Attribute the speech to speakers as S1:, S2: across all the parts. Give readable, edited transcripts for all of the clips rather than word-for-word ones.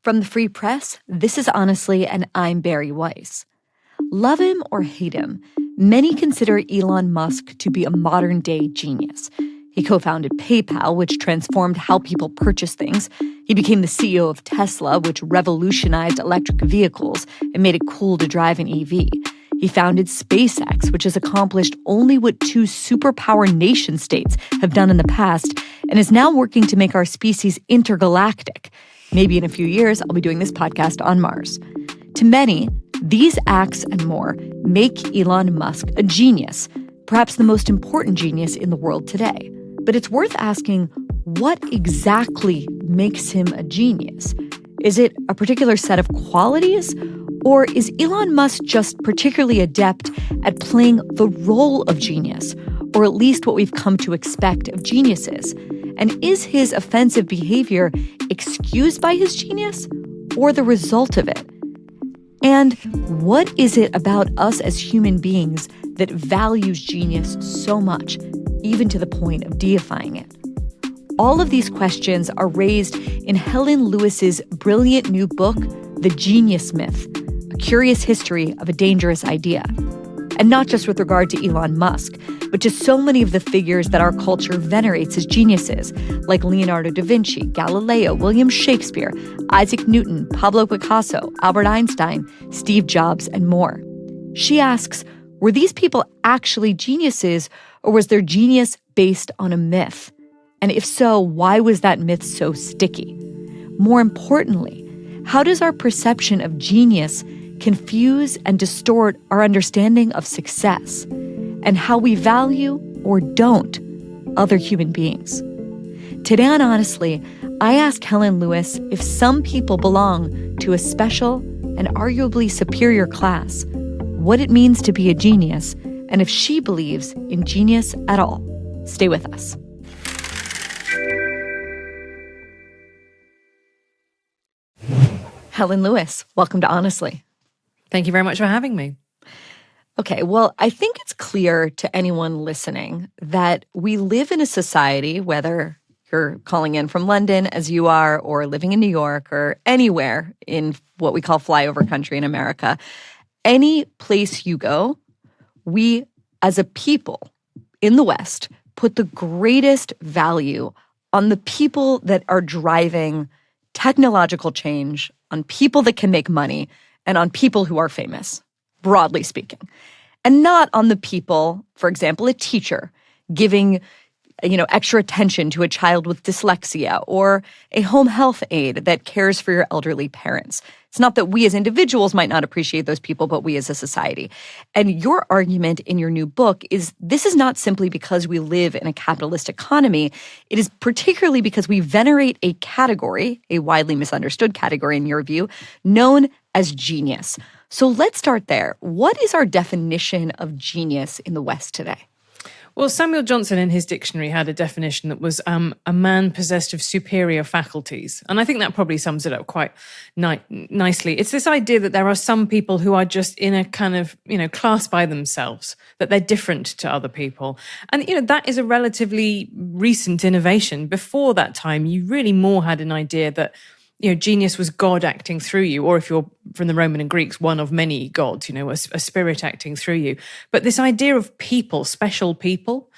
S1: From the Free Press, this is Honestly, and I'm Barry Weiss. Love him or hate him, many consider Elon Musk to be a modern-day genius. He co-founded PayPal, which transformed how people purchase things. He became the CEO of Tesla, which revolutionized electric vehicles and made it cool to drive an EV. He founded SpaceX, which has accomplished only what two superpower nation-states have done in the past, and is now working to make our species intergalactic. Maybe in a few years, I'll be doing this podcast on Mars. To many, these acts and more make Elon Musk a genius, perhaps the most important genius in the world today. But it's worth asking, what exactly makes him a genius? Is it a particular set of qualities? Or is Elon Musk just particularly adept at playing the role of genius, or at least what we've come to expect of geniuses? And is his offensive behavior excused by his genius, or the result of it? And what is it about us as human beings that values genius so much, even to the point of deifying it? All of these questions are raised in Helen Lewis's brilliant new book, The Genius Myth, a curious history of a dangerous idea. And not just with regard to Elon Musk, but to so many of the figures that our culture venerates as geniuses, like Leonardo da Vinci, Galileo, William Shakespeare, Isaac Newton, Pablo Picasso, Albert Einstein, Steve Jobs, and more. She asks, were these people actually geniuses, or was their genius based on a myth? And if so, why was that myth so sticky? More importantly, how does our perception of genius confuse and distort our understanding of success and how we value or don't other human beings? Today on Honestly, I ask Helen Lewis if some people belong to a special and arguably superior class, what it means to be a genius, and if she believes in genius at all. Stay with us. Helen Lewis, welcome to Honestly.
S2: Thank you very much for having me.
S1: Okay, well, I think it's clear to anyone listening that we live in a society, whether you're calling in from London as you are, or living in New York, or anywhere in what we call flyover country in America, any place you go, we as a people in the West put the greatest value on the people that are driving technological change, on people that can make money, and on people who are famous, broadly speaking. And not on the people, for example, a teacher giving, extra attention to a child with dyslexia, or a home health aide that cares for your elderly parents. It's not that we as individuals might not appreciate those people, but we as a society. And your argument in your new book is this is not simply because we live in a capitalist economy. It is particularly because we venerate a category, a widely misunderstood category in your view, known as genius. So let's start there. What is our definition of genius in the West today?
S2: Well, Samuel Johnson in his dictionary had a definition that was a man possessed of superior faculties. And I think that probably sums it up quite nicely. It's this idea that there are some people who are just in a kind of, class by themselves, that they're different to other people. And, that is a relatively recent innovation. Before that time, you really more had an idea that genius was God acting through you, or if you're from the Roman and Greeks, one of many gods, a spirit acting through you. But this idea of people, special people,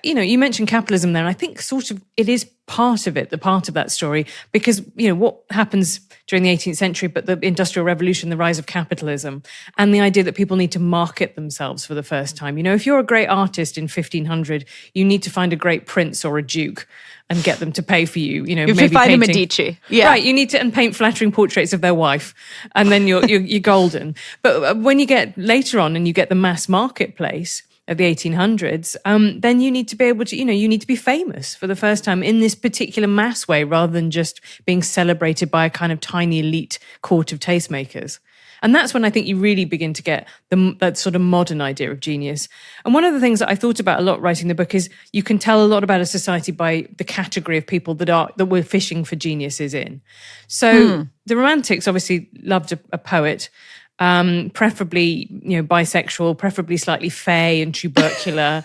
S2: you mentioned capitalism there, and I think sort of it is part of it, the part of that story, because, what happens during the 18th century, but the Industrial Revolution, the rise of capitalism, and the idea that people need to market themselves for the first time. If you're a great artist in 1500, you need to find a great prince or a duke and get them to pay for you,
S1: if you find a Medici. Yeah.
S2: Right, you need to, and paint flattering portraits of their wife, and then you're golden. But when you get later on and you get the mass marketplace of the 1800s, then you need to be able to, you need to be famous for the first time in this particular mass way, rather than just being celebrated by a kind of tiny elite court of tastemakers. And that's when I think you really begin to get that sort of modern idea of genius. And one of the things that I thought about a lot writing the book is you can tell a lot about a society by the category of people that we're fishing for geniuses in. So the Romantics obviously loved a poet, preferably, bisexual, preferably slightly fey and tubercular,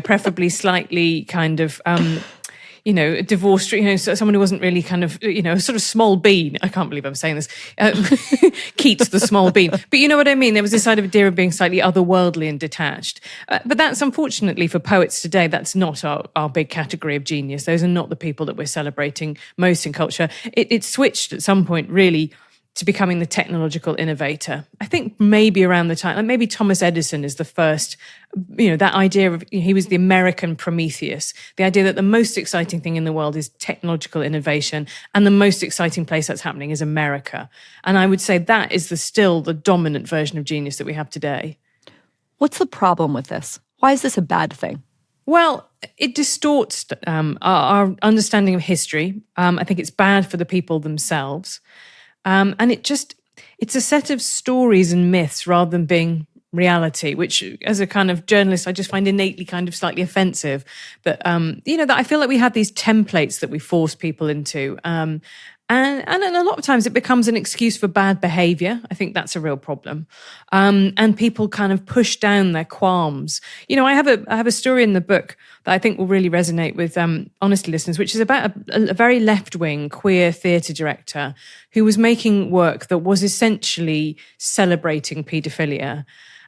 S2: preferably slightly kind of, divorced, someone who wasn't really kind of, a sort of small bean. I can't believe I'm saying this. Keats, the small bean. But you know what I mean? There was this idea of being slightly otherworldly and detached. But that's, unfortunately, for poets today, that's not our big category of genius. Those are not the people that we're celebrating most in culture. It switched at some point, really, to becoming the technological innovator. I think maybe around the time, like maybe Thomas Edison is the first, that idea of, he was the American Prometheus, the idea that the most exciting thing in the world is technological innovation, and the most exciting place that's happening is America. And I would say that is still the dominant version of genius that we have today.
S1: What's the problem with this? Why is this a bad thing?
S2: Well, it distorts our understanding of history. I think it's bad for the people themselves. And it's a set of stories and myths rather than being reality, which as a kind of journalist, I just find innately kind of slightly offensive. That, that I feel like we have these templates that we force people into. And a lot of times it becomes an excuse for bad behavior. I think that's a real problem. And people kind of push down their qualms. I have a story in the book that I think will really resonate with honestly listeners, which is about a very left-wing queer theatre director who was making work that was essentially celebrating paedophilia.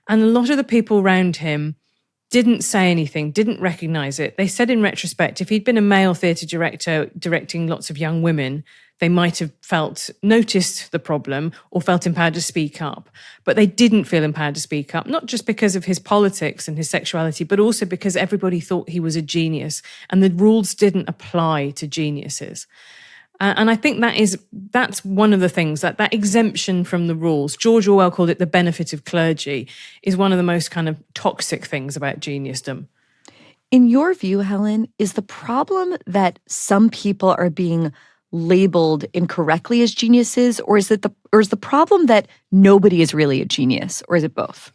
S2: And a lot of the people around him didn't say anything, didn't recognise it. They said in retrospect, if he'd been a male theatre director directing lots of young women, they might have noticed the problem or felt empowered to speak up. But they didn't feel empowered to speak up, not just because of his politics and his sexuality, but also because everybody thought he was a genius and the rules didn't apply to geniuses. And I think that's one of the things, that exemption from the rules. George Orwell called it the benefit of clergy, is one of the most kind of toxic things about geniusdom.
S1: In your view, Helen, is the problem that some people are being labeled incorrectly as geniuses, or is the problem that nobody is really a genius, or is it both?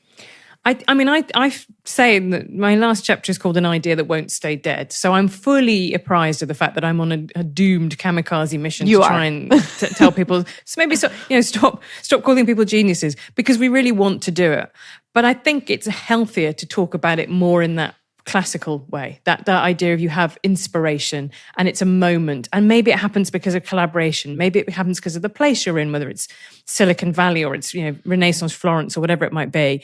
S2: I say that my last chapter is called An Idea That Won't Stay Dead. So I'm fully apprised of the fact that I'm on a doomed kamikaze mission try and tell people, stop calling people geniuses, because we really want to do it. But I think it's healthier to talk about it more in that classical way, that idea of you have inspiration and it's a moment, and maybe it happens because of collaboration, maybe it happens because of the place you're in, whether it's Silicon Valley or it's Renaissance Florence or whatever it might be.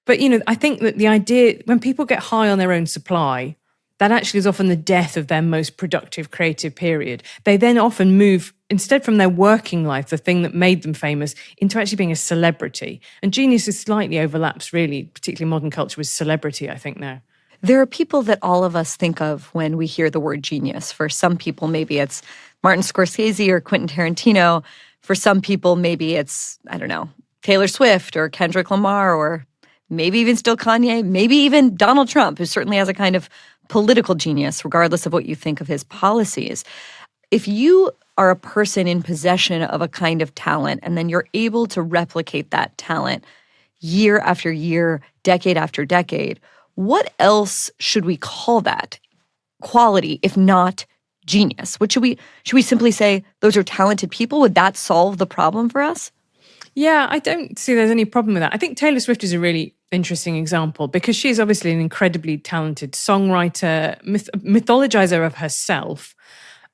S2: But I think that the idea, when people get high on their own supply, that actually is often the death of their most productive creative period. They then often move, instead from their working life, the thing that made them famous, into actually being a celebrity. And genius slightly overlaps, really, particularly modern culture, with celebrity, I think, now.
S1: There are people that all of us think of when we hear the word genius. For some people, maybe it's Martin Scorsese or Quentin Tarantino. For some people, maybe it's, Taylor Swift or Kendrick Lamar, or maybe even still Kanye, maybe even Donald Trump, who certainly has a kind of political genius, regardless of what you think of his policies. If you are a person in possession of a kind of talent, and then you're able to replicate that talent year after year, decade after decade, what else should we call that quality, if not genius? What should we simply say those are talented people? Would that solve the problem for us?
S2: Yeah, I don't see there's any problem with that. I think Taylor Swift is a really interesting example because she's obviously an incredibly talented songwriter, mythologizer of herself.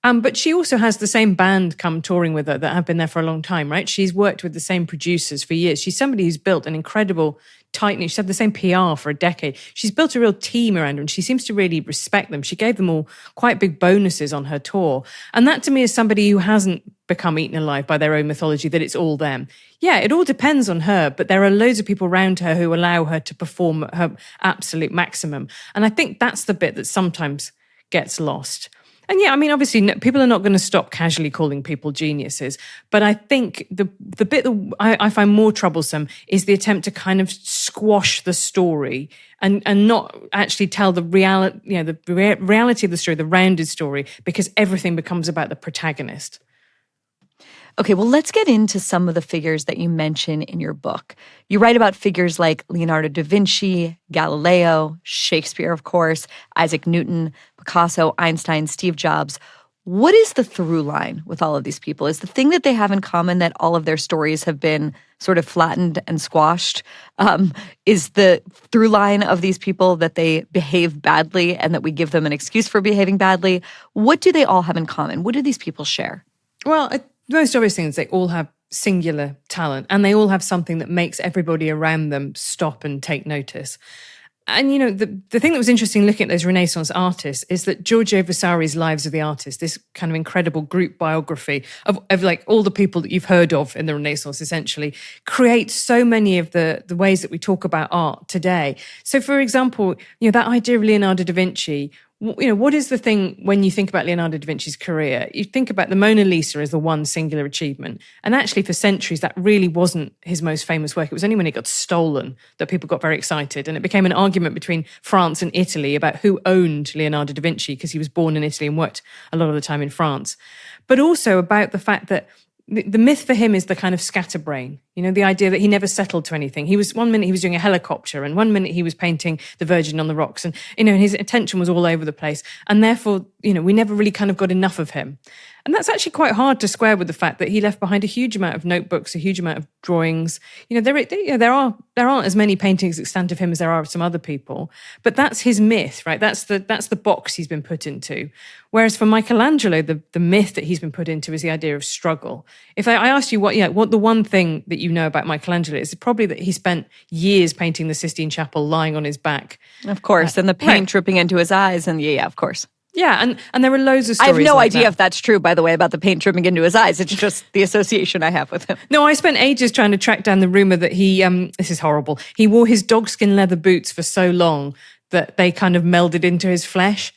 S2: But she also has the same band come touring with her that have been there for a long time, right? She's worked with the same producers for years. She's somebody who's built an incredible tight-knit. She's had the same PR for a decade. She's built a real team around her, and she seems to really respect them. She gave them all quite big bonuses on her tour. And that, to me, is somebody who hasn't become eaten alive by their own mythology, that it's all them. Yeah, it all depends on her, but there are loads of people around her who allow her to perform at her absolute maximum. And I think that's the bit that sometimes gets lost. And yeah, obviously, people are not going to stop casually calling people geniuses. But I think the bit that I find more troublesome is the attempt to kind of squash the story and not actually tell the reality, the reality of the story, the rounded story, because everything becomes about the protagonist.
S1: Okay, well, let's get into some of the figures that you mention in your book. You write about figures like Leonardo da Vinci, Galileo, Shakespeare, of course, Isaac Newton, Picasso, Einstein, Steve Jobs. What is the through line with all of these people? Is the thing that they have in common that all of their stories have been sort of flattened and squashed? Is the through line of these people that they behave badly and that we give them an excuse for behaving badly? What do they all have in common? What do these people share?
S2: Well, the most obvious thing is they all have singular talent, and they all have something that makes everybody around them stop and take notice. And, the thing that was interesting looking at those Renaissance artists is that Giorgio Vasari's Lives of the Artists, this kind of incredible group biography of like all the people that you've heard of in the Renaissance, essentially, creates so many of the ways that we talk about art today. So, for example, that idea of Leonardo da Vinci, what is the thing when you think about Leonardo da Vinci's career? You think about the Mona Lisa as the one singular achievement. And actually, for centuries, that really wasn't his most famous work. It was only when it got stolen that people got very excited. And it became an argument between France and Italy about who owned Leonardo da Vinci, because he was born in Italy and worked a lot of the time in France. But also about the fact that the myth for him is the kind of scatterbrain, the idea that he never settled to anything. One minute he was doing a helicopter, and one minute he was painting the Virgin on the rocks, and, his attention was all over the place. And therefore, we never really kind of got enough of him. And that's actually quite hard to square with the fact that he left behind a huge amount of notebooks, a huge amount of drawings. There aren't as many paintings extant of him as there are of some other people, but that's his myth, right? That's the box he's been put into. Whereas for Michelangelo, the myth that he's been put into is the idea of struggle. If I asked you what the one thing that you know about Michelangelo is, probably that he spent years painting the Sistine Chapel lying on his back.
S1: Of course, and the paint dripping into his eyes, and yeah, of course.
S2: Yeah, and there are loads of stories.
S1: I have no
S2: like
S1: idea
S2: that.
S1: if that's true, by the way, about the paint dripping into his eyes. It's just the association I have with him.
S2: No, I spent ages trying to track down the rumor that he, this is horrible, he wore his dogskin leather boots for so long that they kind of melded into his flesh.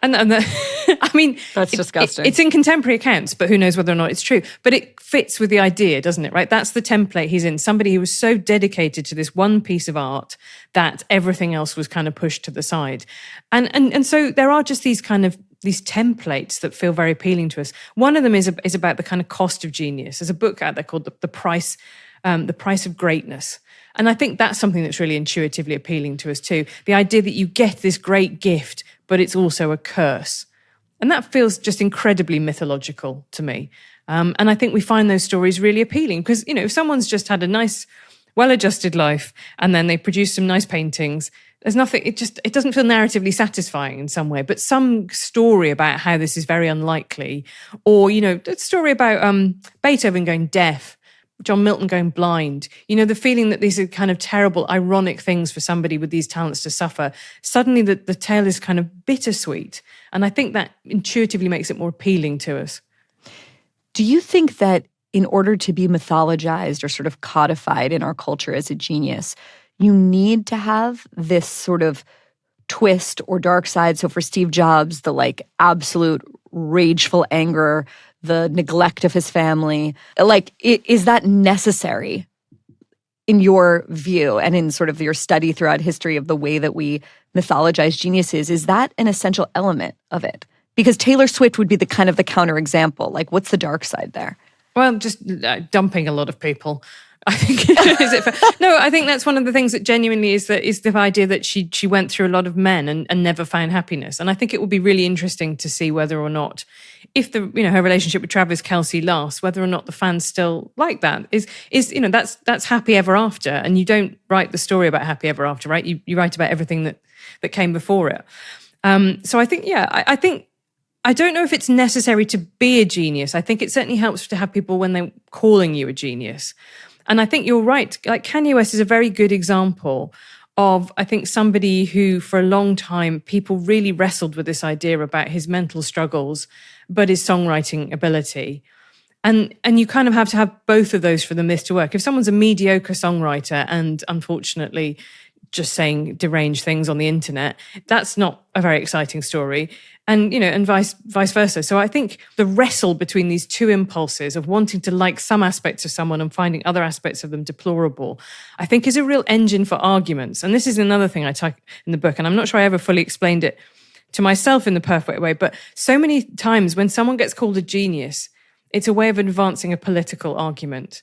S2: And I mean,
S1: that's disgusting.
S2: It's in contemporary accounts, but who knows whether or not it's true. But it fits with the idea, doesn't it? Right? That's the template he's in. Somebody who was so dedicated to this one piece of art that everything else was kind of pushed to the side. And so there are just these templates that feel very appealing to us. One of them is about the kind of cost of genius. There's a book out there called The Price of Greatness. And I think that's something that's really intuitively appealing to us too. The idea that you get this great gift, but it's also a curse. And that feels just incredibly mythological to me. And I think we find those stories really appealing because, if someone's just had a nice, well-adjusted life and then they produce some nice paintings, there's nothing, it doesn't feel narratively satisfying in some way, but some story about how this is very unlikely, or, a story about Beethoven going deaf, John Milton going blind, the feeling that these are kind of terrible, ironic things for somebody with these talents to suffer. Suddenly the tale is kind of bittersweet. And I think that intuitively makes it more appealing to us.
S1: Do you think that in order to be mythologized or sort of codified in our culture as a genius, you need to have this sort of twist or dark side? So for Steve Jobs, the absolute rageful anger, the neglect of his family, is that necessary in your view and in sort of your study throughout history of the way that we mythologize geniuses? Is that an essential element of it? Because Taylor Swift would be the kind of the counterexample. What's the dark side there?
S2: Well, just dumping a lot of people. I think I think that's one of the things that genuinely is the idea that she went through a lot of men and never found happiness. And I think it would be really interesting to see whether or not, if her relationship with Travis Kelce lasts, whether or not the fans still like that. Is that's happy ever after, and you don't write the story about happy ever after, right? You write about everything that came before it. So I think I don't know if it's necessary to be a genius. I think it certainly helps to have people when they're calling you a genius. And I think you're right. Kanye West is a very good example of, I think, somebody who for a long time people really wrestled with this idea about his mental struggles, but his songwriting ability. And you kind of have to have both of those for the myth to work. If someone's a mediocre songwriter and unfortunately just saying deranged things on the internet, that's not a very exciting story. And, and vice versa. So I think the wrestle between these two impulses of wanting to like some aspects of someone and finding other aspects of them deplorable, I think is a real engine for arguments. And this is another thing I talk in the book, and I'm not sure I ever fully explained it to myself in the perfect way, but so many times when someone gets called a genius, it's a way of advancing a political argument.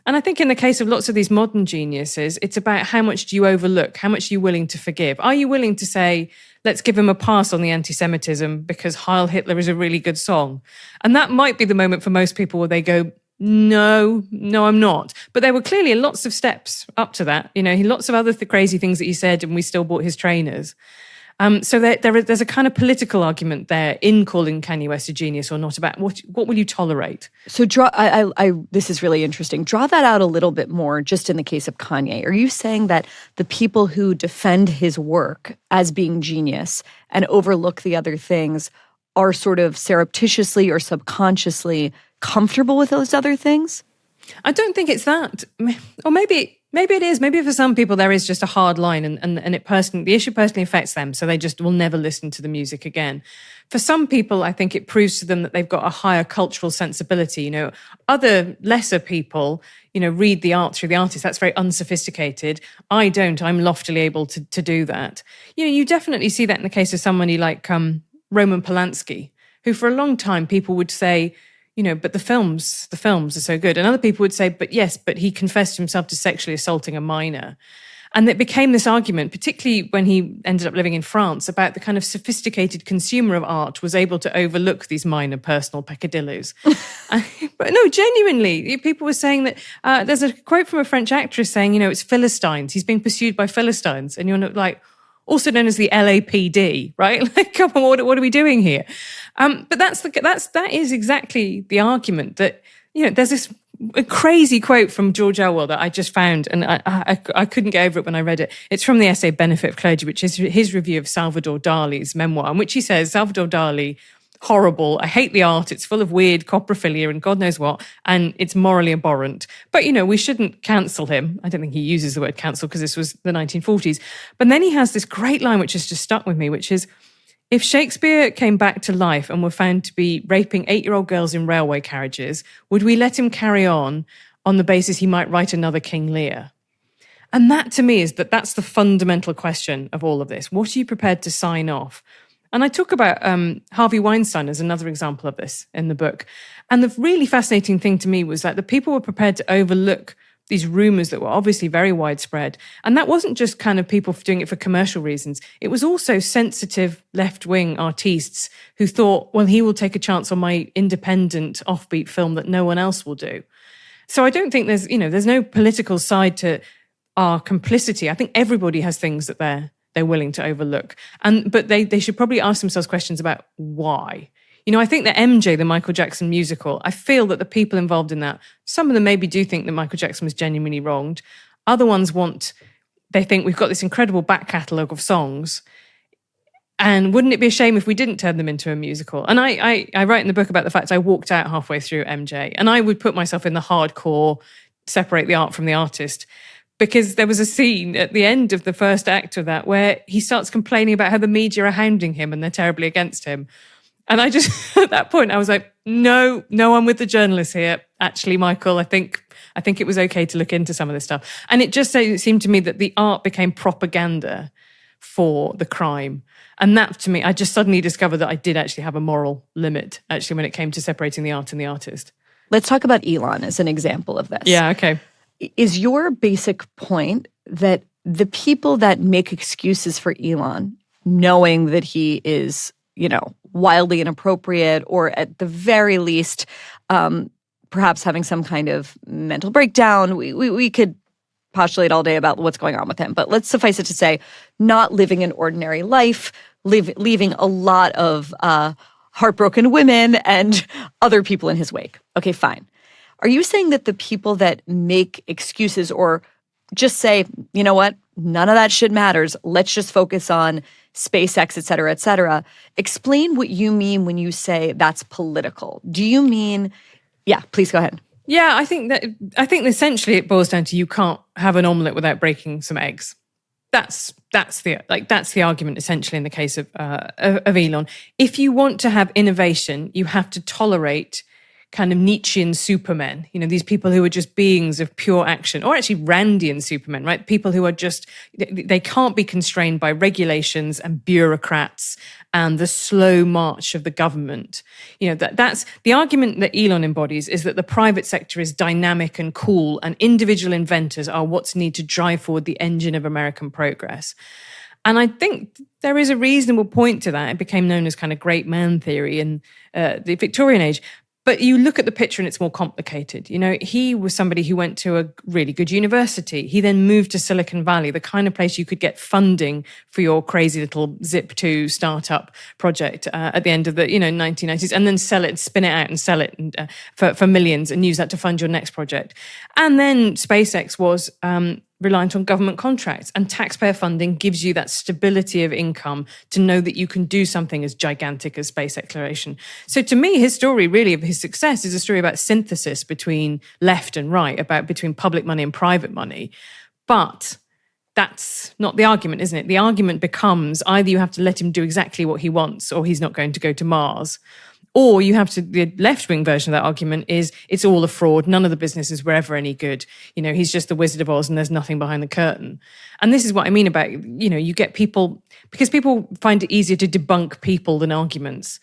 S2: And I think in the case of lots of these modern geniuses, it's about how much do you overlook? How much are you willing to forgive? Are you willing to say, let's give him a pass on the anti-Semitism because Heil Hitler is a really good song? And that might be the moment for most people where they go, no, I'm not. But there were clearly lots of steps up to that. Lots of other crazy things that he said, and we still bought his trainers. So there's a kind of political argument there in calling Kanye West a genius or not about what will you tolerate.
S1: So this is really interesting. Draw that out a little bit more just in the case of Kanye. Are you saying that the people who defend his work as being genius and overlook the other things are sort of surreptitiously or subconsciously comfortable with those other things?
S2: I don't think it's that. Or maybe it is. Maybe for some people there is just a hard line and the issue personally affects them, so they just will never listen to the music again. For some people, I think it proves to them that they've got a higher cultural sensibility. Other lesser people, read the art through the artist. That's very unsophisticated. I don't. I'm loftily able to do that. You definitely see that in the case of somebody like Roman Polanski, who for a long time people would say, but the films are so good. And other people would say, but he confessed himself to sexually assaulting a minor. And it became this argument, particularly when he ended up living in France, about the kind of sophisticated consumer of art was able to overlook these minor personal peccadillos. But no, genuinely, people were saying that there's a quote from a French actress saying, it's Philistines. He's being pursued by Philistines. And you're not like, also known as the LAPD, right? Like, come on, what are we doing here? But that is exactly the argument that, there's this crazy quote from George Orwell that I just found, and I couldn't get over it when I read it. It's from the essay Benefit of Clergy, which is his review of Salvador Dali's memoir, in which he says, Salvador Dali, horrible, I hate the art, it's full of weird coprophilia and God knows what, and it's morally abhorrent. But, we shouldn't cancel him. I don't think he uses the word cancel because this was the 1940s. But then he has this great line which has just stuck with me, which is, if Shakespeare came back to life and were found to be raping 8-year-old girls in railway carriages, would we let him carry on the basis he might write another King Lear? And that to me that's the fundamental question of all of this. What are you prepared to sign off? And I talk about Harvey Weinstein as another example of this in the book. And the really fascinating thing to me was that the people were prepared to overlook these rumors that were obviously very widespread. And that wasn't just kind of people doing it for commercial reasons. It was also sensitive left-wing artists who thought, well, he will take a chance on my independent offbeat film that no one else will do. So I don't think there's no political side to our complicity. I think everybody has things that they're willing to overlook. But they should probably ask themselves questions about why. I think that MJ, the Michael Jackson musical, I feel that the people involved in that, some of them maybe do think that Michael Jackson was genuinely wronged. Other ones they think we've got this incredible back catalogue of songs. And wouldn't it be a shame if we didn't turn them into a musical? And I write in the book about the fact I walked out halfway through MJ, and I would put myself in the hardcore, separate the art from the artist. Because there was a scene at the end of the first act of that where he starts complaining about how the media are hounding him and they're terribly against him. And I just, at that point, I was like, no, I'm with the journalists here. Actually, Michael, I think it was okay to look into some of this stuff. And it seemed to me that the art became propaganda for the crime. And that, to me, I just suddenly discovered that I did actually have a moral limit, actually, when it came to separating the art and the artist.
S1: Let's talk about Elon as an example of this.
S2: Yeah, okay.
S1: Is your basic point that the people that make excuses for Elon, knowing that he is, wildly inappropriate, or at the very least, perhaps having some kind of mental breakdown, we could postulate all day about what's going on with him, but let's suffice it to say, not living an ordinary life, leaving a lot of heartbroken women and other people in his wake. Okay, fine. Are you saying that the people that make excuses or just say, you know what, none of that shit matters, let's just focus on SpaceX, et cetera, explain what you mean when you say that's political. Do you mean, yeah, please go ahead.
S2: Yeah, I think essentially it boils down to you can't have an omelette without breaking some eggs. That's the argument essentially in the case of Elon. If you want to have innovation, you have to tolerate kind of Nietzschean supermen, these people who are just beings of pure action, or actually Randian supermen, right? People who are just, they can't be constrained by regulations and bureaucrats and the slow march of the government. That's the argument that Elon embodies, is that the private sector is dynamic and cool, and individual inventors are what's needed to drive forward the engine of American progress. And I think there is a reasonable point to that. It became known as kind of great man theory in the Victorian age. But you look at the picture and it's more complicated. He was somebody who went to a really good university. He then moved to Silicon Valley, the kind of place you could get funding for your crazy little Zip2 startup project at the end of the 1990s, and then sell it, spin it out and sell it for millions, and use that to fund your next project. And then SpaceX was reliant on government contracts, and taxpayer funding gives you that stability of income to know that you can do something as gigantic as space exploration. So to me, his story really of his success is a story about synthesis between left and right, between public money and private money. But that's not the argument, isn't it? The argument becomes either you have to let him do exactly what he wants, or he's not going to go to Mars. Or you have to, the left-wing version of that argument is it's all a fraud. None of the businesses were ever any good. He's just the Wizard of Oz and there's nothing behind the curtain. And this is what I mean about, you get people, because people find it easier to debunk people than arguments.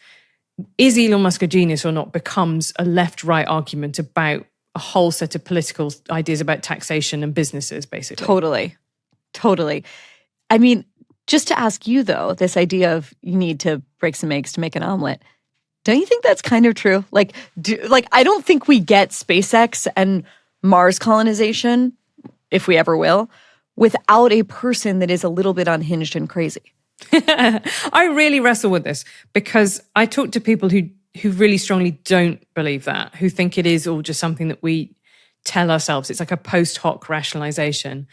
S2: Is Elon Musk a genius or not becomes a left-right argument about a whole set of political ideas about taxation and businesses, basically.
S1: Totally. I mean, just to ask you, though, this idea of you need to break some eggs to make an omelet, don't you think that's kind of true? I don't think we get SpaceX and Mars colonization, if we ever will, without a person that is a little bit unhinged and crazy.
S2: I really wrestle with this because I talk to people who really strongly don't believe that, who think it is all just something that we tell ourselves. It's like a post hoc rationalization.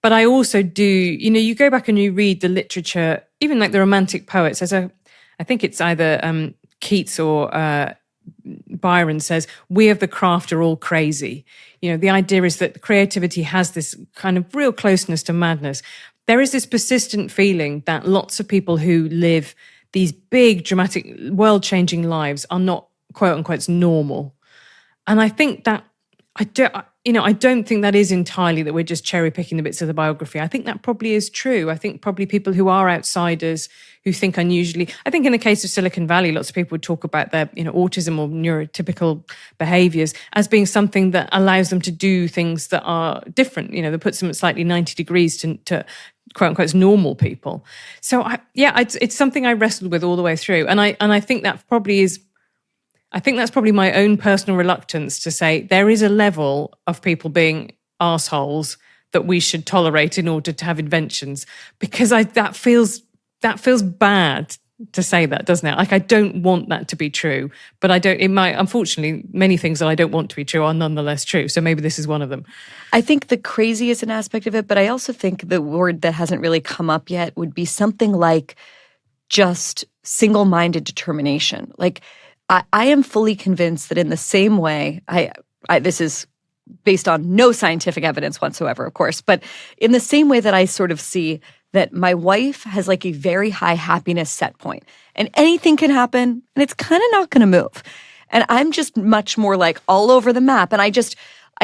S2: But I also do, you go back and you read the literature, even like the Romantic poets. I think it's either Keats or Byron says, we of the craft are all crazy. The idea is that creativity has this kind of real closeness to madness. There is this persistent feeling that lots of people who live these big, dramatic, world-changing lives are not, quote unquote, normal. And I think that I don't think that is entirely that we're just cherry picking the bits of the biography. I think that probably is true. I think probably people who are outsiders, who think unusually. I think in the case of Silicon Valley, lots of people would talk about their, autism or neurotypical behaviors as being something that allows them to do things that are different. That puts them at slightly 90 degrees to quote unquote normal people. So it's something I wrestled with all the way through, and I think that probably is. I think that's probably my own personal reluctance to say there is a level of people being arseholes that we should tolerate in order to have inventions, because that feels bad to say that, doesn't it? Like, I don't want that to be true, but unfortunately, many things that I don't want to be true are nonetheless true. So maybe this is one of them.
S1: I think the crazy is an aspect of it, but I also think the word that hasn't really come up yet would be something like just single-minded determination. Like, I am fully convinced that in the same way, this is based on no scientific evidence whatsoever, of course, but in the same way that I sort of see that my wife has like a very high happiness set point, and anything can happen, and it's kind of not going to move. And I'm just much more like all over the map. And I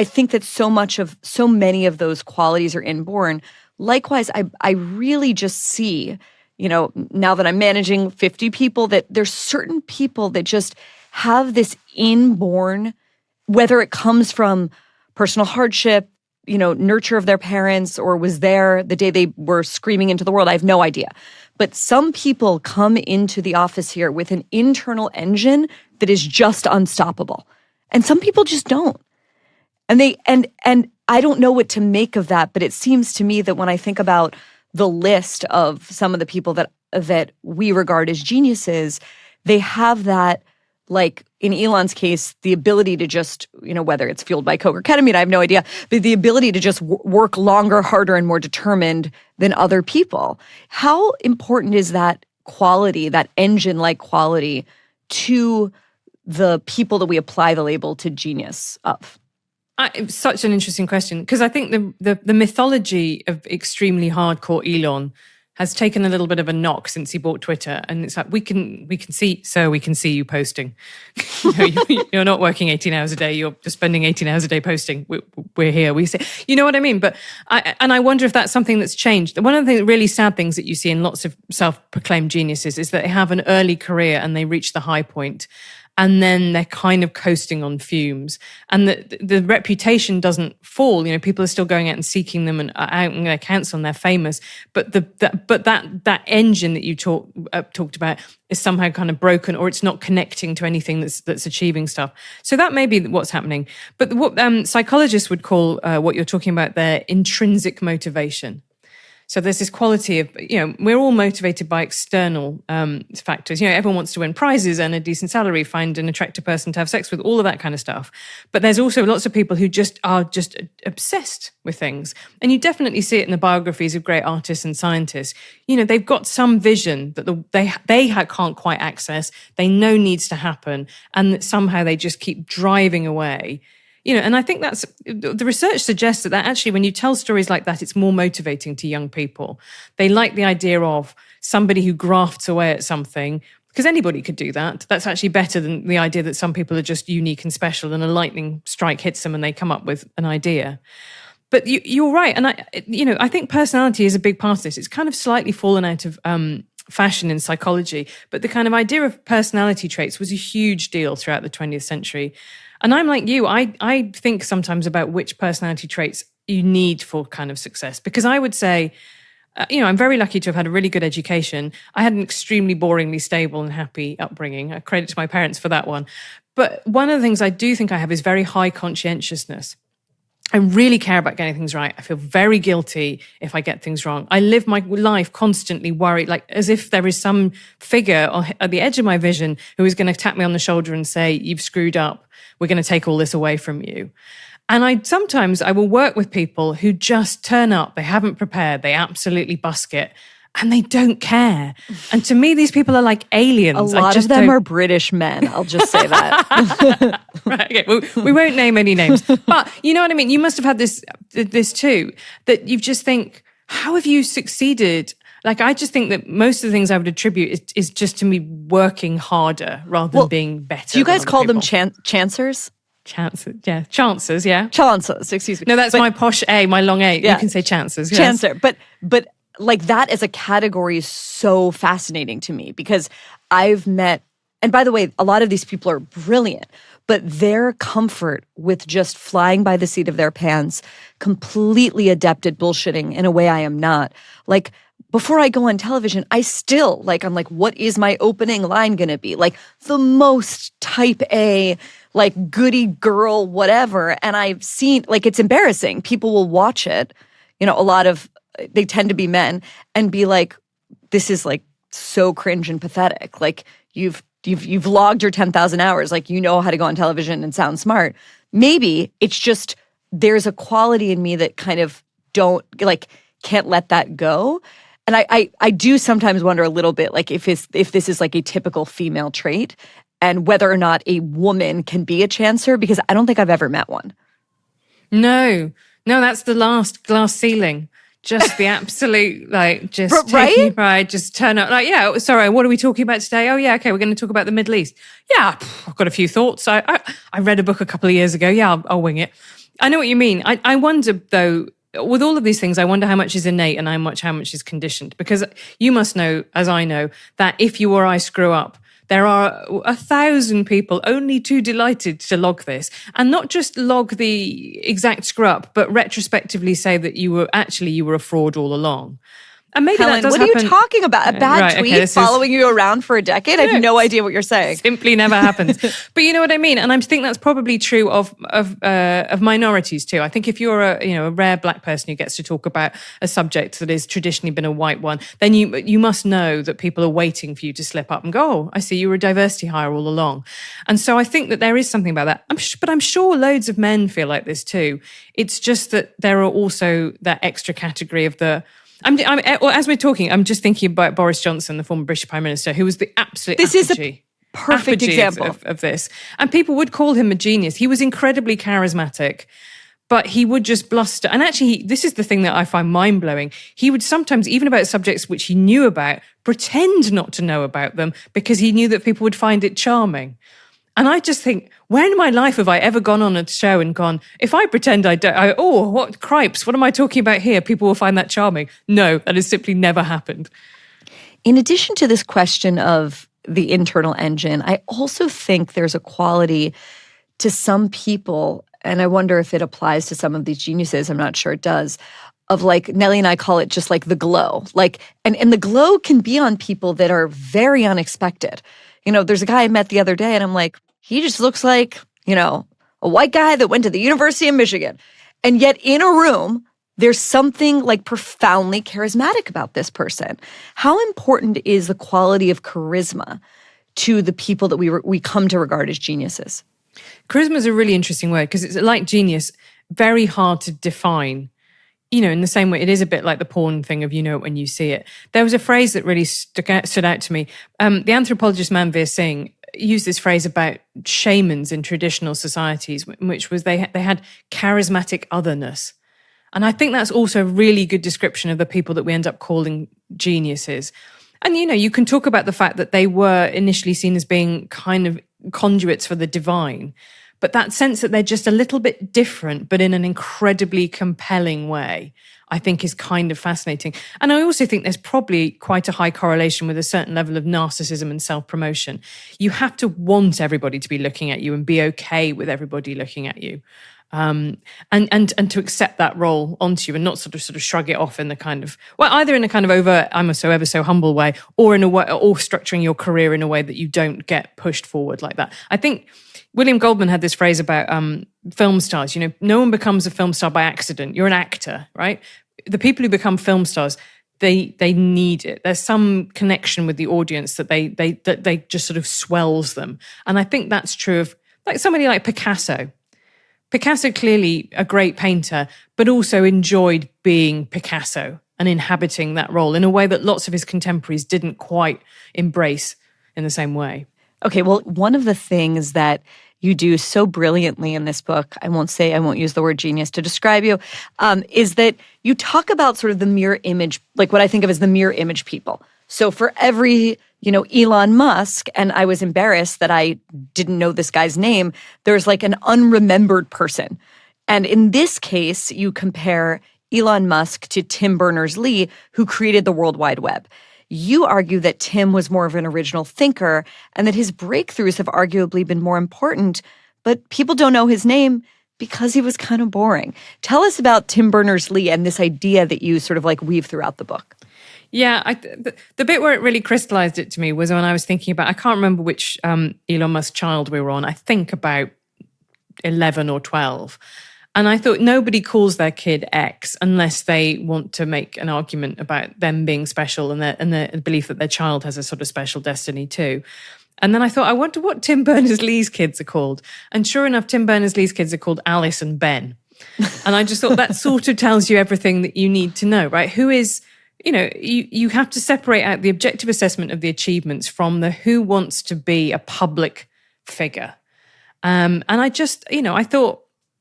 S1: think that so many of those qualities are inborn. Likewise, I really just see, now that I'm managing 50 people, that there's certain people that just have this inborn, whether it comes from personal hardship, nurture of their parents, or was there the day they were screaming into the world, I have no idea. But some people come into the office here with an internal engine that is just unstoppable. And some people just don't. And I don't know what to make of that, but it seems to me that when I think about the list of some of the people that we regard as geniuses, they have that, like in Elon's case, the ability to just, whether it's fueled by coke or ketamine, I have no idea, but the ability to just work longer, harder, and more determined than other people. How important is that quality, that engine-like quality, to the people that we apply the label to genius of?
S2: It's such an interesting question, because I think the mythology of extremely hardcore Elon has taken a little bit of a knock since he bought Twitter, and it's like we can see you posting. You're not working 18 hours a day. You're just spending 18 hours a day posting. We're here. We say, you know what I mean? But I wonder if that's something that's changed. One of the really sad things that you see in lots of self-proclaimed geniuses is that they have an early career and they reach the high point, and then they're kind of coasting on fumes, and the reputation doesn't fall. People are still going out and seeking them and outing their accounts on they're famous, but that engine that you talked about is somehow kind of broken, or it's not connecting to anything that's achieving stuff. So that may be what's happening. But what psychologists would call what you're talking about there intrinsic motivation. So there's this quality of, we're all motivated by external factors. Everyone wants to win prizes, earn a decent salary, find an attractive person to have sex with, all of that kind of stuff. But there's also lots of people who are just obsessed with things. And you definitely see it in the biographies of great artists and scientists. They've got some vision that they can't quite access, they know needs to happen, and that somehow they just keep driving away. And I think the research suggests that actually when you tell stories like that, it's more motivating to young people. They like the idea of somebody who grafts away at something, because anybody could do that. That's actually better than the idea that some people are just unique and special and a lightning strike hits them and they come up with an idea. But you're right. And I think personality is a big part of this. It's kind of slightly fallen out of fashion in psychology, but the kind of idea of personality traits was a huge deal throughout the 20th century. And I'm like you, I think sometimes about which personality traits you need for kind of success. Because I would say, I'm very lucky to have had a really good education. I had an extremely boringly stable and happy upbringing. I credit to my parents for that one. But one of the things I do think I have is very high conscientiousness. I really care about getting things right. I feel very guilty if I get things wrong. I live my life constantly worried, like as if there is some figure at the edge of my vision who is going to tap me on the shoulder and say, you've screwed up. We're going to take all this away from you. And sometimes I will work with people who just turn up. They haven't prepared. They absolutely busk it. And they don't care. And to me, these people are like aliens.
S1: A lot of them are British men. I'll just say that.
S2: Right, okay. Well, we won't name any names. But you know what I mean? You must have had this too, that you just think, how have you succeeded? Like, I just think that most of the things I would attribute is just to me working harder rather than being better.
S1: Do you guys call them chancers?
S2: Chances, yeah. Chances, yeah.
S1: Chances, excuse me.
S2: No, that's my posh A, my long A. Yeah. You can say chances. Yes.
S1: Chancer. But like that as a category is so fascinating to me because I've met, and by the way, a lot of these people are brilliant, but their comfort with just flying by the seat of their pants, completely adept at bullshitting in a way I am not. Like, before I go on television, I'm like, what is my opening line going to be? Like the most type A, like goody girl, whatever. And I've seen, like, it's embarrassing. People will watch it. They tend to be men and be like, this is like so cringe and pathetic. Like you've logged your 10,000 hours. Like, you know how to go on television and sound smart. Maybe it's just, there's a quality in me that kind of can't let that go. And I do sometimes wonder a little bit, like, if this is like a typical female trait and whether or not a woman can be a chancer, because I don't think I've ever met one.
S2: No, that's the last glass ceiling. Just the absolute, like, just
S1: right?
S2: Right, just turn up. Like, yeah, sorry, what are we talking about today? Oh, yeah, okay, we're going to talk about the Middle East. Yeah, I've got a few thoughts. I read a book a couple of years ago. Yeah, I'll wing it. I know what you mean. I wonder, though, with all of these things, I wonder how much is innate and how much is conditioned. Because you must know, as I know, that if you or I screw up, there are 1,000 people only too delighted to log this, and not just log the exact screw up, but retrospectively say that you were a fraud all along. And maybe
S1: Helen,
S2: that does
S1: what
S2: happen.
S1: Are you talking about? A bad tweet following you around for a decade? I have no idea what you're saying.
S2: Simply never happens. But you know what I mean? And I think that's probably true of minorities too. I think if you're a rare black person who gets to talk about a subject that has traditionally been a white one, then you must know that people are waiting for you to slip up and go, oh, I see you were a diversity hire all along. And so I think that there is something about that. But I'm sure loads of men feel like this too. It's just that there are also that extra category of the... as we're talking, I'm just thinking about Boris Johnson, the former British Prime Minister, who was the absolute
S1: perfect example
S2: of this. And people would call him a genius. He was incredibly charismatic, but he would just bluster. And actually, this is the thing that I find mind-blowing. He would sometimes, even about subjects which he knew about, pretend not to know about them because he knew that people would find it charming. And I just think, when in my life have I ever gone on a show and gone, if I pretend what cripes, what am I talking about here? People will find that charming. No, that has simply never happened.
S1: In addition to this question of the internal engine, I also think there's a quality to some people, and I wonder if it applies to some of these geniuses, I'm not sure it does, of like, Nellie and I call it just like the glow. Like, and the glow can be on people that are very unexpected. There's a guy I met the other day and I'm like, he just looks like, a white guy that went to the University of Michigan. And yet in a room, there's something like profoundly charismatic about this person. How important is the quality of charisma to the people that we come to regard as geniuses?
S2: Charisma is a really interesting word because it's like genius, very hard to define. In the same way, it is a bit like the porn thing of you know it when you see it. There was a phrase that really stood out to me. The anthropologist Manveer Singh used this phrase about shamans in traditional societies, which was they had charismatic otherness. And I think that's also a really good description of the people that we end up calling geniuses. And, you can talk about the fact that they were initially seen as being kind of conduits for the divine, but that sense that they're just a little bit different, but in an incredibly compelling way, I think is kind of fascinating. And I also think there's probably quite a high correlation with a certain level of narcissism and self-promotion. You have to want everybody to be looking at you and be okay with everybody looking at you. And to accept that role onto you and not sort of shrug it off in the kind of, either in a kind of over, I'm a so ever so humble way, or in a way, or structuring your career in a way that you don't get pushed forward like that. I think William Goldman had this phrase about film stars. No one becomes a film star by accident. You're an actor, right? The people who become film stars, they need it. There's some connection with the audience that they just sort of swells them. And I think that's true of like somebody like Picasso. Picasso, clearly a great painter, but also enjoyed being Picasso and inhabiting that role in a way that lots of his contemporaries didn't quite embrace in the same way.
S1: Okay, well, one of the things that you do so brilliantly in this book, I won't use the word genius to describe you, is that you talk about sort of the mirror image, like what I think of as the mirror image people. So for every, Elon Musk, and I was embarrassed that I didn't know this guy's name, there's like an unremembered person. And in this case, you compare Elon Musk to Tim Berners-Lee, who created the World Wide Web. You argue that Tim was more of an original thinker and that his breakthroughs have arguably been more important, but people don't know his name because he was kind of boring. Tell us about Tim Berners-Lee and this idea that you sort of like weave throughout the book.
S2: Yeah, the bit where it really crystallized it to me was when I was thinking about, I can't remember which Elon Musk child we were on, I think about 11 or 12. And I thought nobody calls their kid X unless they want to make an argument about them being special and the belief that their child has a sort of special destiny too. And then I thought, I wonder what Tim Berners-Lee's kids are called. And sure enough, Tim Berners-Lee's kids are called Alice and Ben. And I just thought that sort of tells you everything that you need to know, right? Who is, you have to separate out the objective assessment of the achievements from the who wants to be a public figure. And I just, I thought,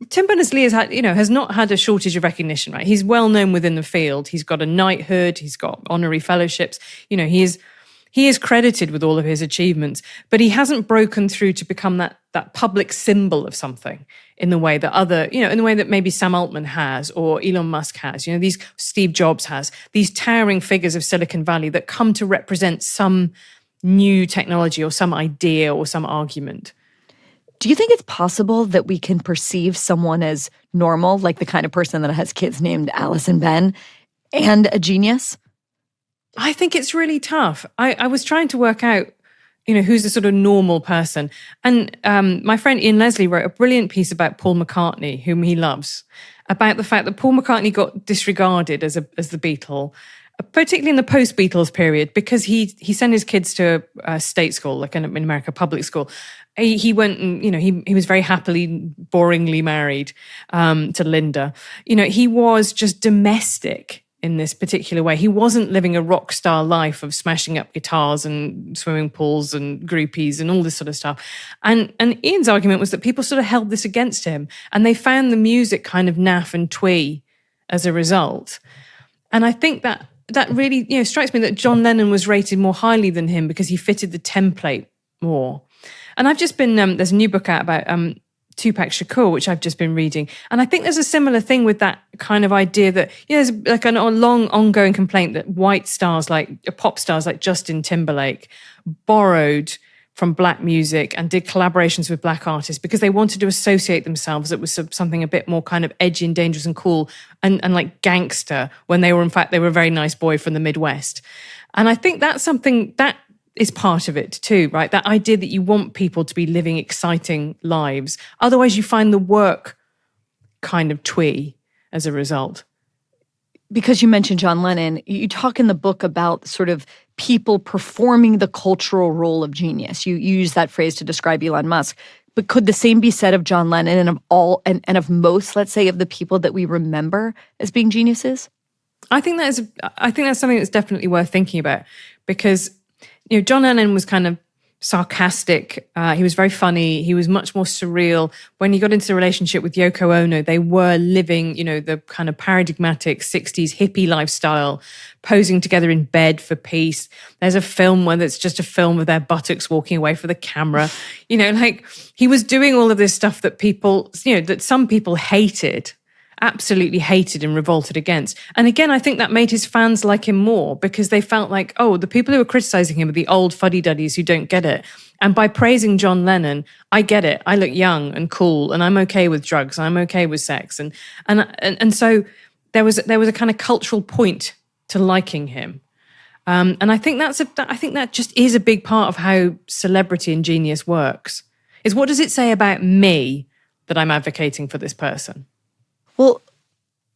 S2: Tim Berners-Lee has not had a shortage of recognition, right? He's well known within the field. He's got a knighthood. He's got honorary fellowships. He is credited with all of his achievements, but he hasn't broken through to become that public symbol of something in the way that in the way that maybe Sam Altman has or Elon Musk has. These Steve Jobs has these towering figures of Silicon Valley that come to represent some new technology or some idea or some argument.
S1: Do you think it's possible that we can perceive someone as normal, like the kind of person that has kids named Alice and Ben, and a genius?
S2: I think it's really tough. I was trying to work out, who's a sort of normal person. And my friend Ian Leslie wrote a brilliant piece about Paul McCartney, whom he loves, about the fact that Paul McCartney got disregarded as the Beatle, particularly in the post-Beatles period, because he sent his kids to a state school, like in America, public school. He went and, he was very happily, boringly married to Linda. He was just domestic in this particular way. He wasn't living a rock star life of smashing up guitars and swimming pools and groupies and all this sort of stuff. And Ian's argument was that people sort of held this against him, and they found the music kind of naff and twee as a result. And I think that really, strikes me that John Lennon was rated more highly than him because he fitted the template more. And I've just been, there's a new book out about Tupac Shakur, which I've just been reading. And I think there's a similar thing with that kind of idea that, there's like a long ongoing complaint that white stars, pop stars like Justin Timberlake, borrowed from black music and did collaborations with black artists because they wanted to associate themselves with something a bit more kind of edgy and dangerous and cool and like gangster, when they were a very nice boy from the Midwest. And I think that's something that is part of it too, right? That idea that you want people to be living exciting lives. Otherwise you find the work kind of twee as a result.
S1: Because you mentioned John Lennon, you talk in the book about sort of people performing the cultural role of genius. You use that phrase to describe Elon Musk. But could the same be said of John Lennon and of most, let's say, of the people that we remember as being geniuses?
S2: I think that's something that's definitely worth thinking about, because John Lennon was kind of sarcastic. He was very funny. He was much more surreal. When he got into a relationship with Yoko Ono, they were living, the kind of paradigmatic 60s hippie lifestyle, posing together in bed for peace. There's a film where it's just a film of their buttocks walking away from the camera. He was doing all of this stuff that people, that some people hated. Absolutely hated and revolted against. And again, I think that made his fans like him more, because they felt like, the people who are criticizing him are the old fuddy-duddies who don't get it. And by praising John Lennon, I get it. I look young and cool, and I'm okay with drugs. I'm okay with sex. And so there was a kind of cultural point to liking him. And I think that just is a big part of how celebrity and genius works. Is what does it say about me that I'm advocating for this person?
S1: Well,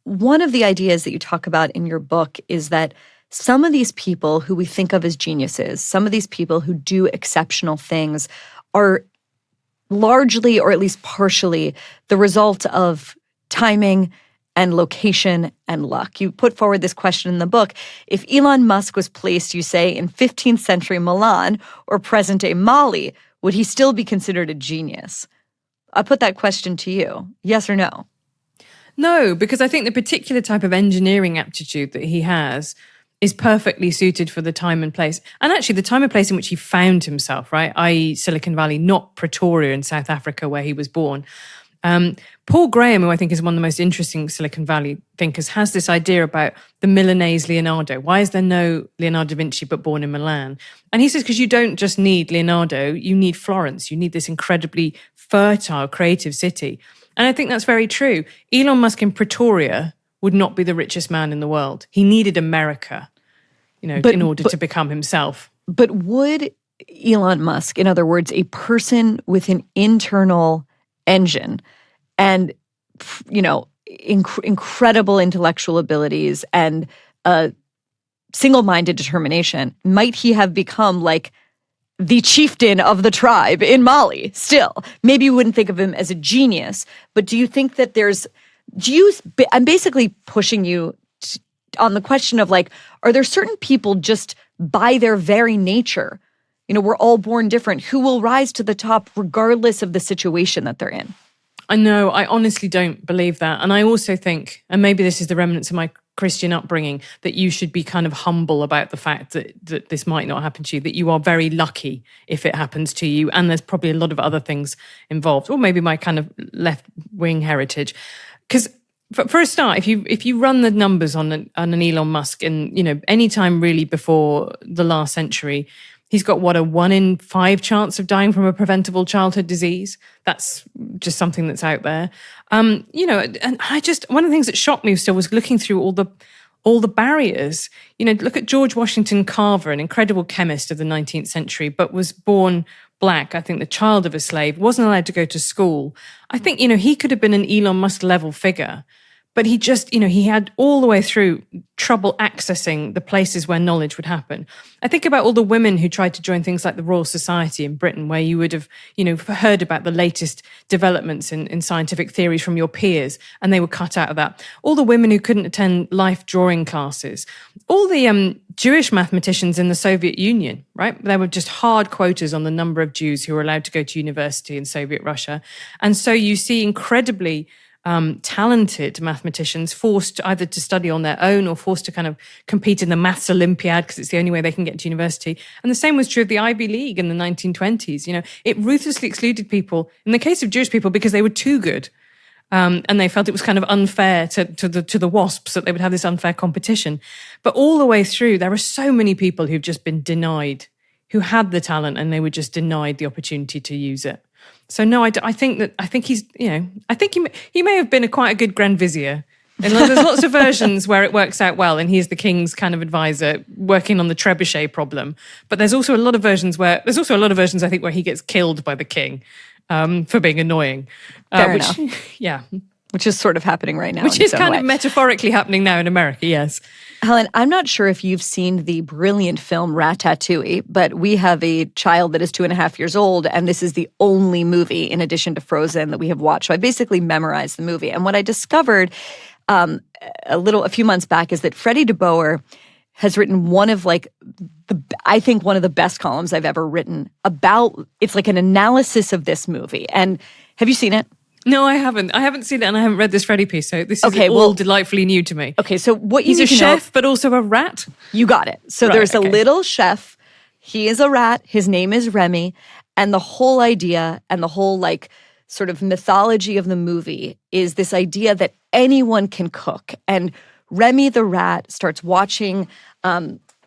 S1: one of the ideas that you talk about in your book is that some of these people who we think of as geniuses, some of these people who do exceptional things, are largely, or at least partially, the result of timing and location and luck. You put forward this question in the book: if Elon Musk was placed, you say, in 15th century Milan or present-day Mali, would he still be considered a genius? I put that question to you. Yes or no?
S2: No, because I think the particular type of engineering aptitude that he has is perfectly suited for the time and place. And actually the time and place in which he found himself, right? I.e. Silicon Valley, not Pretoria in South Africa where he was born. Paul Graham, who I think is one of the most interesting Silicon Valley thinkers, has this idea about the Milanese Leonardo. Why is there no Leonardo da Vinci but born in Milan? And he says, because you don't just need Leonardo, you need Florence. You need this incredibly fertile, creative city. And I think that's very true. Elon Musk in Pretoria would not be the richest man in the world. He needed America, in order to become himself. But
S1: would Elon Musk, in other words, a person with an internal engine and, incredible intellectual abilities and single-minded determination, might he have become like the chieftain of the tribe in Mali still? Maybe you wouldn't think of him as a genius, but do you think that I'm basically pushing you on the question of are there certain people just by their very nature, we're all born different, who will rise to the top regardless of the situation that they're in?
S2: I know, I honestly don't believe that. And I also think, and maybe this is the remnants of my Christian upbringing, that you should be kind of humble about the fact that this might not happen to you, that you are very lucky if it happens to you. And there's probably a lot of other things involved, or maybe my kind of left-wing heritage. Because for a start, if you run the numbers on an Elon Musk in, any time really before the last century, he's got a 1 in 5 chance of dying from a preventable childhood disease. That's just something that's out there. And one of the things that shocked me still was looking through all the barriers. Look at George Washington Carver, an incredible chemist of the 19th century, but was born black, I think the child of a slave, wasn't allowed to go to school. I think, he could have been an Elon Musk level figure, But he just, he had all the way through trouble accessing the places where knowledge would happen. I think about all the women who tried to join things like the Royal Society in Britain, where you would have, heard about the latest developments in scientific theories from your peers, and they were cut out of that. All the women who couldn't attend life drawing classes, all the Jewish mathematicians in the Soviet Union, right? There were just hard quotas on the number of Jews who were allowed to go to university in Soviet Russia. And so you see incredibly talented mathematicians forced either to study on their own or forced to kind of compete in the maths Olympiad because it's the only way they can get to university. And the same was true of the Ivy League in the 1920s. It ruthlessly excluded people, in the case of Jewish people, because they were too good. And they felt it was kind of unfair to the WASPs that they would have this unfair competition. But all the way through, there are so many people who've just been denied, who had the talent and they were just denied the opportunity to use it. So no, I think he's, I think he may have been quite a good Grand Vizier. And there's lots of versions where it works out well and he's the king's kind of advisor working on the trebuchet problem. But there's also a lot of versions I think where he gets killed by the king for being annoying.
S1: Fair enough.
S2: Yeah.
S1: Which is sort of happening right now.
S2: Which is kind of metaphorically happening now in America, yes.
S1: Helen, I'm not sure if you've seen the brilliant film Ratatouille, but we have a child that is 2.5 years old, and this is the only movie, in addition to Frozen, that we have watched. So I basically memorized the movie. And what I discovered a few months back is that Freddie DeBoer has written one of the best columns I've ever written about, it's like an analysis of this movie. And have you seen it?
S2: No, I haven't. I haven't seen it and I haven't read this Freddie piece, so this is all delightfully new to me.
S1: Okay, so what you
S2: He's
S1: need
S2: a
S1: to
S2: chef,
S1: know,
S2: but also a rat?
S1: You got it. So there's a little chef. He is a rat. His name is Remy. And the whole idea and the whole sort of mythology of the movie is this idea that anyone can cook. And Remy the rat starts watching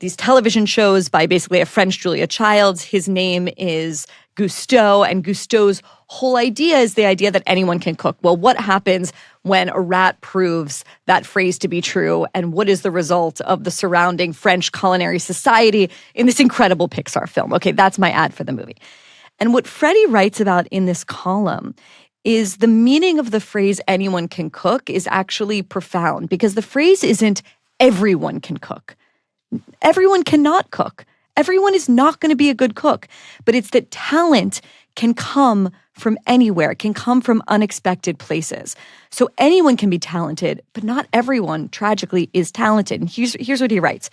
S1: these television shows by basically a French Julia Childs. His name is Gusteau, and Gusteau's whole idea is the idea that anyone can cook. Well, what happens when a rat proves that phrase to be true, and what is the result of the surrounding French culinary society in this incredible Pixar film? Okay, that's my ad for the movie. And what Freddie writes about in this column is the meaning of the phrase anyone can cook is actually profound, because the phrase isn't everyone can cook. Everyone cannot cook. Everyone is not going to be a good cook, but it's that talent can come from anywhere. It can come from unexpected places. So anyone can be talented, but not everyone, tragically, is talented. And here's what he writes.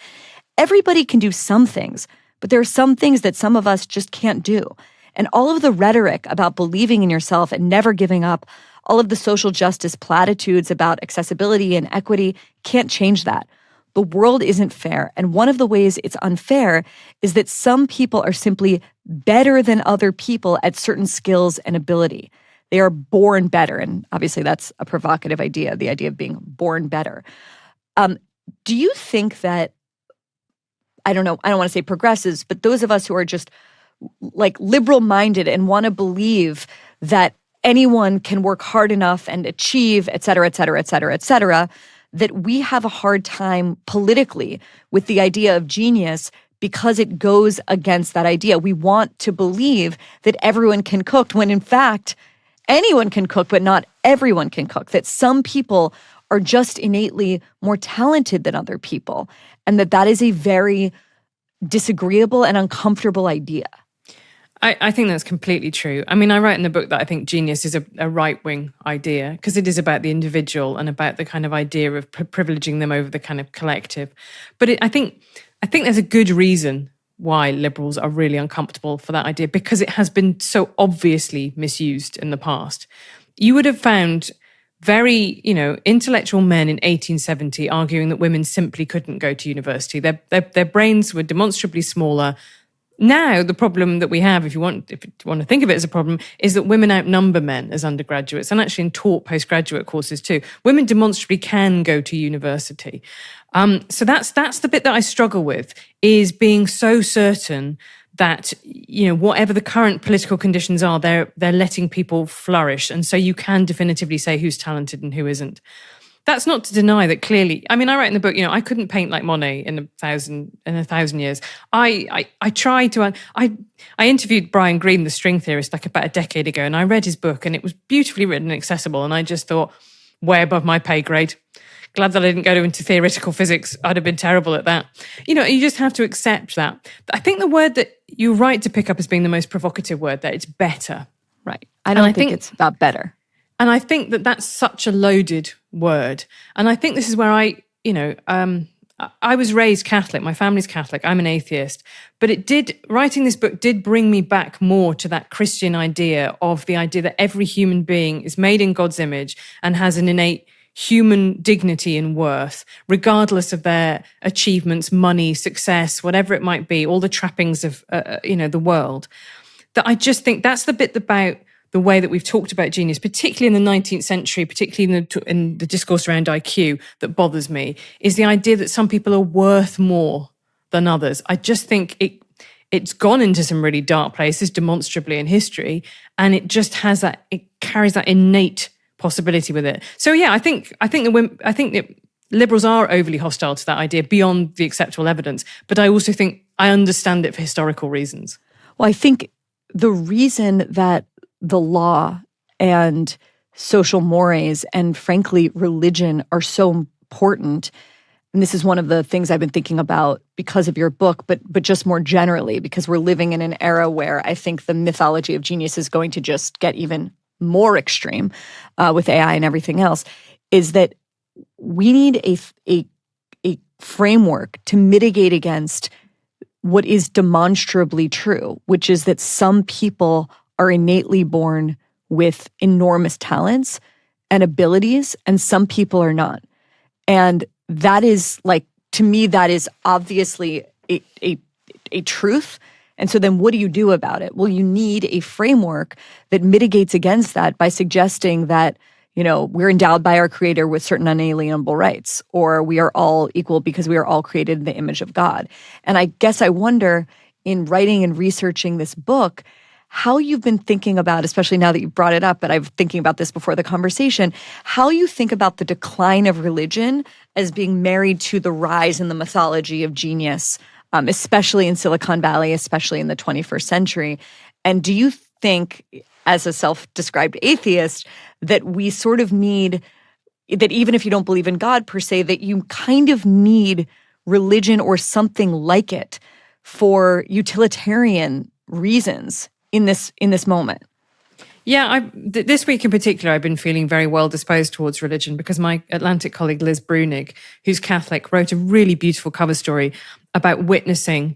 S1: Everybody can do some things, but there are some things that some of us just can't do. And all of the rhetoric about believing in yourself and never giving up, all of the social justice platitudes about accessibility and equity can't change that. The world isn't fair, and one of the ways it's unfair is that some people are simply better than other people at certain skills and ability. They are born better, and obviously that's a provocative idea, the idea of being born better. Do you think that, I don't want to say progressives, but those of us who are just liberal-minded and want to believe that anyone can work hard enough and achieve, et cetera, et cetera, et cetera, et cetera, that we have a hard time politically with the idea of genius because it goes against that idea. We want to believe that everyone can cook when in fact anyone can cook, but not everyone can cook, that some people are just innately more talented than other people, and that is a very disagreeable and uncomfortable idea.
S2: I think that's completely true. I mean, I write in the book that I think genius is a right-wing idea because it is about the individual and about the kind of idea of privileging them over the kind of collective. But I think there's a good reason why liberals are really uncomfortable for that idea, because it has been so obviously misused in the past. You would have found very, intellectual men in 1870 arguing that women simply couldn't go to university. Their brains were demonstrably smaller. Now, the problem that we have, if you want to think of it as a problem, is that women outnumber men as undergraduates and actually in taught postgraduate courses too. Women demonstrably can go to university. So that's the bit that I struggle with, is being so certain that, whatever the current political conditions are, they're letting people flourish. And so you can definitively say who's talented and who isn't. That's not to deny that clearly. I mean, I write in the book, I couldn't paint like Monet in a thousand years. I tried to. I interviewed Brian Greene, the string theorist, about a decade ago, and I read his book, and it was beautifully written and accessible. And I just thought, way above my pay grade. Glad that I didn't go into theoretical physics. I'd have been terrible at that. You just have to accept that. I think the word that you're right to pick up as being the most provocative word there, it's better.
S1: Right. I don't think it's about better.
S2: And I think that that's such a loaded word. And I think this is where I was raised Catholic. My family's Catholic. I'm an atheist. But writing this book did bring me back more to that Christian idea of the idea that every human being is made in God's image and has an innate human dignity and worth, regardless of their achievements, money, success, whatever it might be, all the trappings of, the world. That I just think that's the bit about the way that we've talked about genius, particularly in the 19th century, particularly in the discourse around IQ, that bothers me, is the idea that some people are worth more than others. I just think it's gone into some really dark places demonstrably in history, and it just it carries that innate possibility with it. So yeah, I think that liberals are overly hostile to that idea beyond the acceptable evidence, but I also think I understand it for historical reasons.
S1: Well, I think the reason that the law and social mores and, frankly, religion are so important, and this is one of the things I've been thinking about because of your book, but just more generally, because we're living in an era where I think the mythology of genius is going to just get even more extreme with AI and everything else, is that we need a framework to mitigate against what is demonstrably true, which is that some people are innately born with enormous talents and abilities, and some people are not. And that is, to me, that is obviously a truth. And so then what do you do about it? Well, you need a framework that mitigates against that by suggesting that, we're endowed by our Creator with certain unalienable rights, or we are all equal because we are all created in the image of God. And I guess I wonder, in writing and researching this book, how you've been thinking about, especially now that you've brought it up, but I've thinking about this before the conversation, how you think about the decline of religion as being married to the rise in the mythology of genius, especially in Silicon Valley, especially in the 21st century. And do you think, as a self-described atheist, that we sort of need, that even if you don't believe in God per se, that you kind of need religion or something like it for utilitarian reasons in this moment?
S2: Yeah, this week in particular, I've been feeling very well disposed towards religion because my Atlantic colleague Liz Brunig, who's Catholic, wrote a really beautiful cover story about witnessing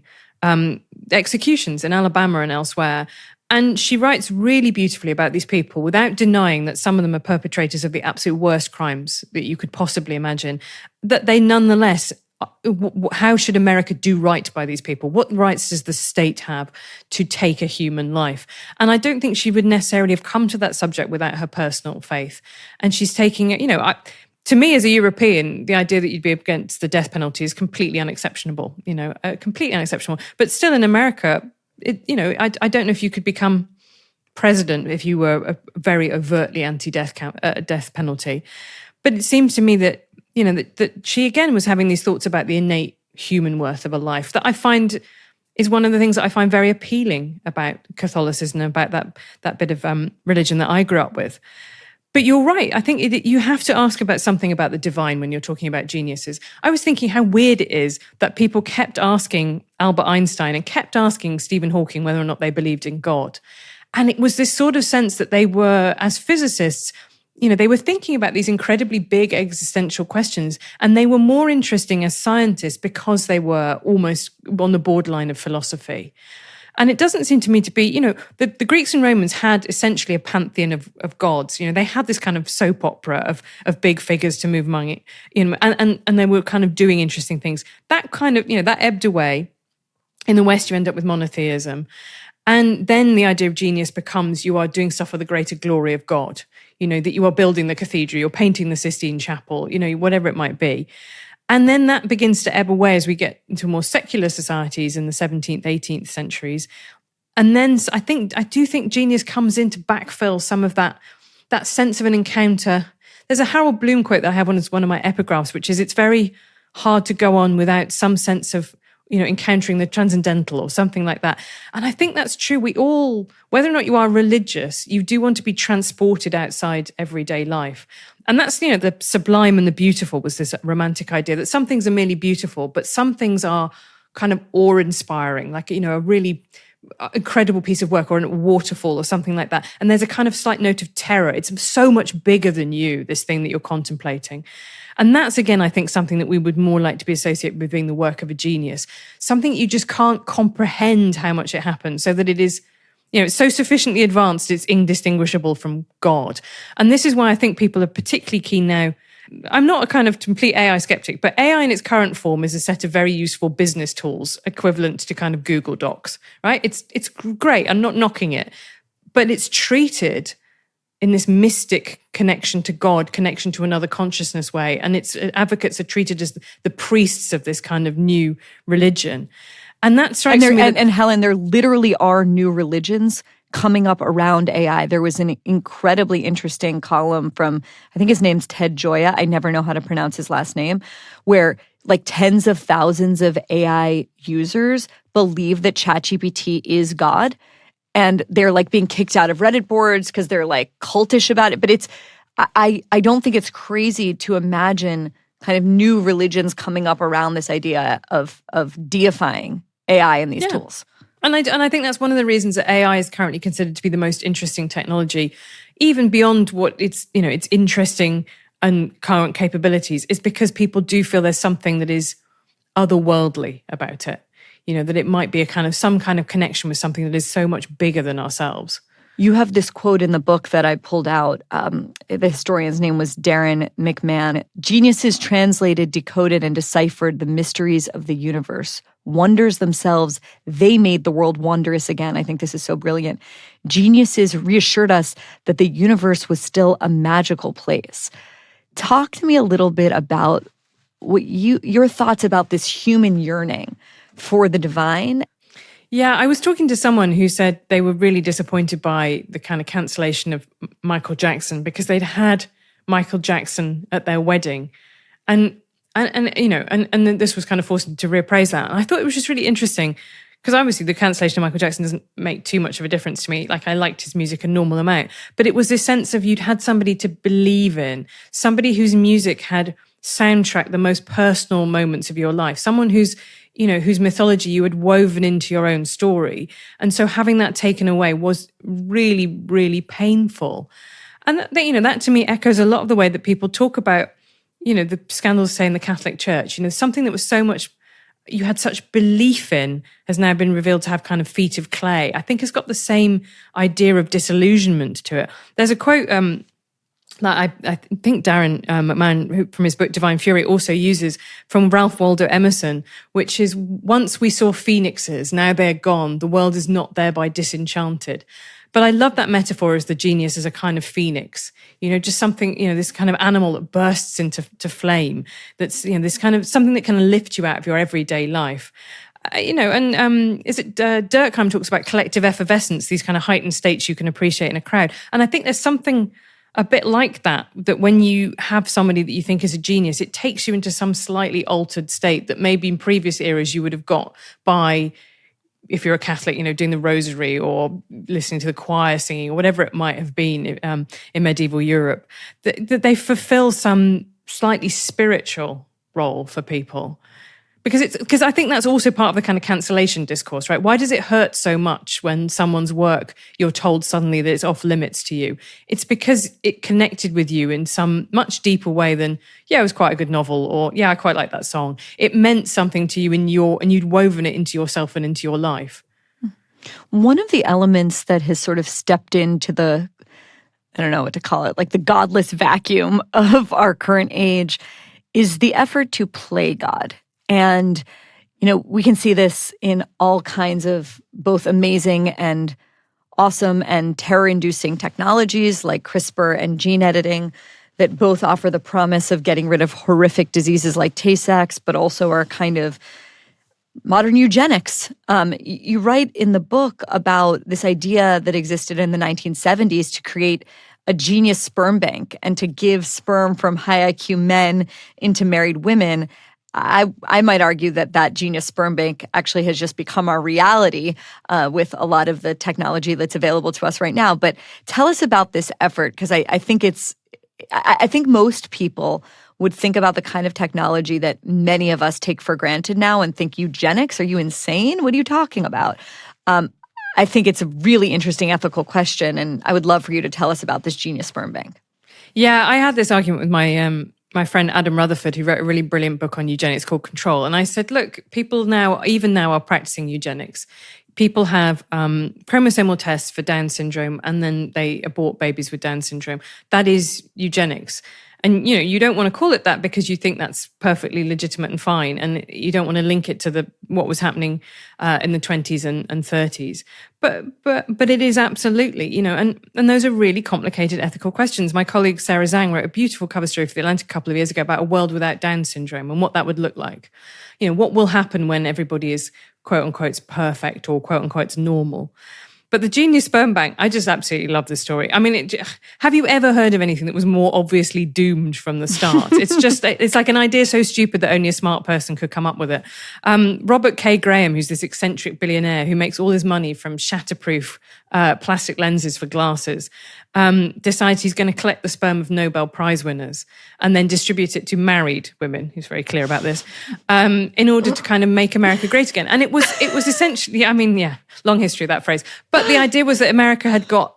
S2: executions in Alabama and elsewhere. And she writes really beautifully about these people without denying that some of them are perpetrators of the absolute worst crimes that you could possibly imagine, that they nonetheless, how should America do right by these people? What rights does the state have to take a human life? And I don't think she would necessarily have come to that subject without her personal faith. And she's taking it, to me as a European, the idea that you'd be against the death penalty is completely unexceptionable, completely unexceptional. But still in America, I don't know if you could become president if you were very overtly anti-death death penalty. But it seems to me that that she again was having these thoughts about the innate human worth of a life that I find is one of the things that I find very appealing about Catholicism and about that bit of religion that I grew up with. But you're right. I think you have to ask about something about the divine when you're talking about geniuses. I was thinking how weird it is that people kept asking Albert Einstein and kept asking Stephen Hawking whether or not they believed in God. And it was this sort of sense that they were, as physicists, they were thinking about these incredibly big existential questions, and they were more interesting as scientists because they were almost on the borderline of philosophy. And it doesn't seem to me to be, the Greeks and Romans had essentially a pantheon of gods. They had this kind of soap opera of big figures to move among it, and they were kind of doing interesting things. That kind of, that ebbed away. In the West, you end up with monotheism. And then the idea of genius becomes you are doing stuff for the greater glory of God, that you are building the cathedral, you're painting the Sistine Chapel, whatever it might be. And then that begins to ebb away as we get into more secular societies in the 17th, 18th centuries. And then I do think genius comes in to backfill some of that sense of an encounter. There's a Harold Bloom quote that I have on as one of my epigraphs, which is, it's very hard to go on without some sense of encountering the transcendental or something like that. And I think that's true. We all, whether or not you are religious, you do want to be transported outside everyday life. And that's, you know, the sublime and the beautiful was this romantic idea that some things are merely beautiful, but some things are kind of awe-inspiring, like, you know, a really incredible piece of work or a waterfall or something like that. And there's a kind of slight note of terror. It's so much bigger than you, this thing that you're contemplating. And that's, again, I think something that we would more like to be associated with being the work of a genius, something you just can't comprehend how much it happens, so that it is, you know, it's so sufficiently advanced, it's indistinguishable from God. And this is why I think people are particularly keen now. I'm not a kind of complete AI skeptic, but AI in its current form is a set of very useful business tools equivalent to kind of Google Docs, right? It's great. I'm not knocking it, but it's treated in this mystic connection to God, connection to another consciousness way. And its advocates are treated as the priests of this kind of new religion. And that strikes me.
S1: And Helen, there literally are new religions coming up around AI. There was an incredibly interesting column from, I think his name's Ted Gioia, I never know how to pronounce his last name, where like tens of thousands of AI users believe that ChatGPT is God. And they're like being kicked out of Reddit boards because they're like cultish about it. But it's, I don't think it's crazy to imagine kind of new religions coming up around this idea of deifying AI and these tools.
S2: And I think that's one of the reasons that AI is currently considered to be the most interesting technology, even beyond what its interesting and current capabilities, is because people do feel there's something that is otherworldly about it. You know, that it might be some kind of connection with something that is so much bigger than ourselves.
S1: You have this quote in the book that I pulled out. The historian's name was Darren McMahon. Geniuses translated, decoded, and deciphered the mysteries of the universe. Wonders themselves, they made the world wondrous again. I think this is so brilliant. Geniuses reassured us that the universe was still a magical place. Talk to me a little bit about what your thoughts about this human yearning for the divine.
S2: Yeah, I was talking to someone who said they were really disappointed by the kind of cancellation of Michael Jackson because they'd had Michael Jackson at their wedding. And then this was kind of forced to reappraise that. And I thought it was just really interesting because obviously the cancellation of Michael Jackson doesn't make too much of a difference to me. Like, I liked his music a normal amount, but it was this sense of you'd had somebody to believe in, somebody whose music had soundtracked the most personal moments of your life, someone whose mythology you had woven into your own story. And so having that taken away was really, really painful. And that to me echoes a lot of the way that people talk about, the scandals, say, in the Catholic Church. Something that was so much, you had such belief in, has now been revealed to have kind of feet of clay. I think it's got the same idea of disillusionment to it. There's a quote that I think Darren McMahon, from his book Divine Fury, also uses from Ralph Waldo Emerson, which is, once we saw phoenixes, now they're gone. The world is not thereby disenchanted. But I love that metaphor as the genius as a kind of phoenix, just something, this kind of animal that bursts into flame. That's, this kind of something that can lift you out of your everyday life. Is it Durkheim talks about collective effervescence, these kind of heightened states you can appreciate in a crowd. And I think there's something a bit like that when you have somebody that you think is a genius, it takes you into some slightly altered state that maybe in previous eras you would have got by, if you're a Catholic, doing the rosary or listening to the choir singing or whatever it might have been in medieval Europe, that they fulfill some slightly spiritual role for people. Because I think that's also part of the kind of cancellation discourse, right? Why does it hurt so much when someone's work, you're told suddenly that it's off limits to you? It's because it connected with you in some much deeper way than, yeah, it was quite a good novel, or yeah, I quite like that song. It meant something to you and you'd woven it into yourself and into your life.
S1: One of the elements that has sort of stepped into the, I don't know what to call it, like the godless vacuum of our current age is the effort to play God. And, we can see this in all kinds of both amazing and awesome and terror-inducing technologies like CRISPR and gene editing that both offer the promise of getting rid of horrific diseases like Tay-Sachs, but also are kind of modern eugenics. You write in the book about this idea that existed in the 1970s to create a genius sperm bank and to give sperm from high IQ men into married women. I might argue that genius sperm bank actually has just become our reality with a lot of the technology that's available to us right now. But tell us about this effort, because I think it's I think most people would think about the kind of technology that many of us take for granted now and think eugenics. Are you insane? What are you talking about? I think it's a really interesting ethical question, and I would love for you to tell us about this genius sperm bank.
S2: Yeah, I had this argument with my friend Adam Rutherford, who wrote a really brilliant book on eugenics called Control. And I said, look, people now, even now, are practicing eugenics. People have chromosomal tests for Down syndrome, and then they abort babies with Down syndrome. That is eugenics. And, you don't want to call it that because you think that's perfectly legitimate and fine. And you don't want to link it to what was happening in the 20s and 30s. But it is absolutely, and those are really complicated ethical questions. My colleague Sarah Zhang wrote a beautiful cover story for The Atlantic a couple of years ago about a world without Down syndrome and what that would look like. What will happen when everybody is quote unquote perfect or quote unquote normal. But the genius sperm bank, I just absolutely love this story. I mean, have you ever heard of anything that was more obviously doomed from the start? It's like an idea so stupid that only a smart person could come up with it. Robert K. Graham, who's this eccentric billionaire who makes all his money from shatterproof plastic lenses for glasses, decides he's going to collect the sperm of Nobel Prize winners and then distribute it to married women, he's very clear about this, in order to kind of make America great again. And it was essentially, long history of that phrase. But the idea was that America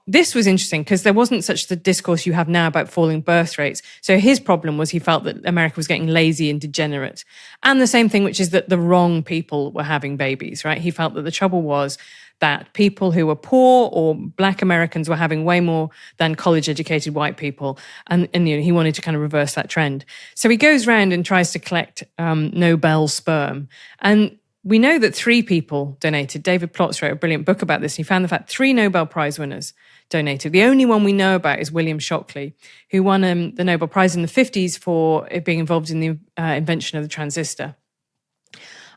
S2: this was interesting because there wasn't such the discourse you have now about falling birth rates. So his problem was he felt that America was getting lazy and degenerate. And the same thing, which is that the wrong people were having babies, right? He felt that the trouble was that people who were poor or Black Americans were having way more than college-educated white people. And he wanted to kind of reverse that trend. So he goes around and tries to collect Nobel sperm. And we know that 3 people donated. David Plotz wrote a brilliant book about this. He found the fact 3 Nobel Prize winners donated. The only one we know about is William Shockley, who won the Nobel Prize in the 50s for being involved in the invention of the transistor.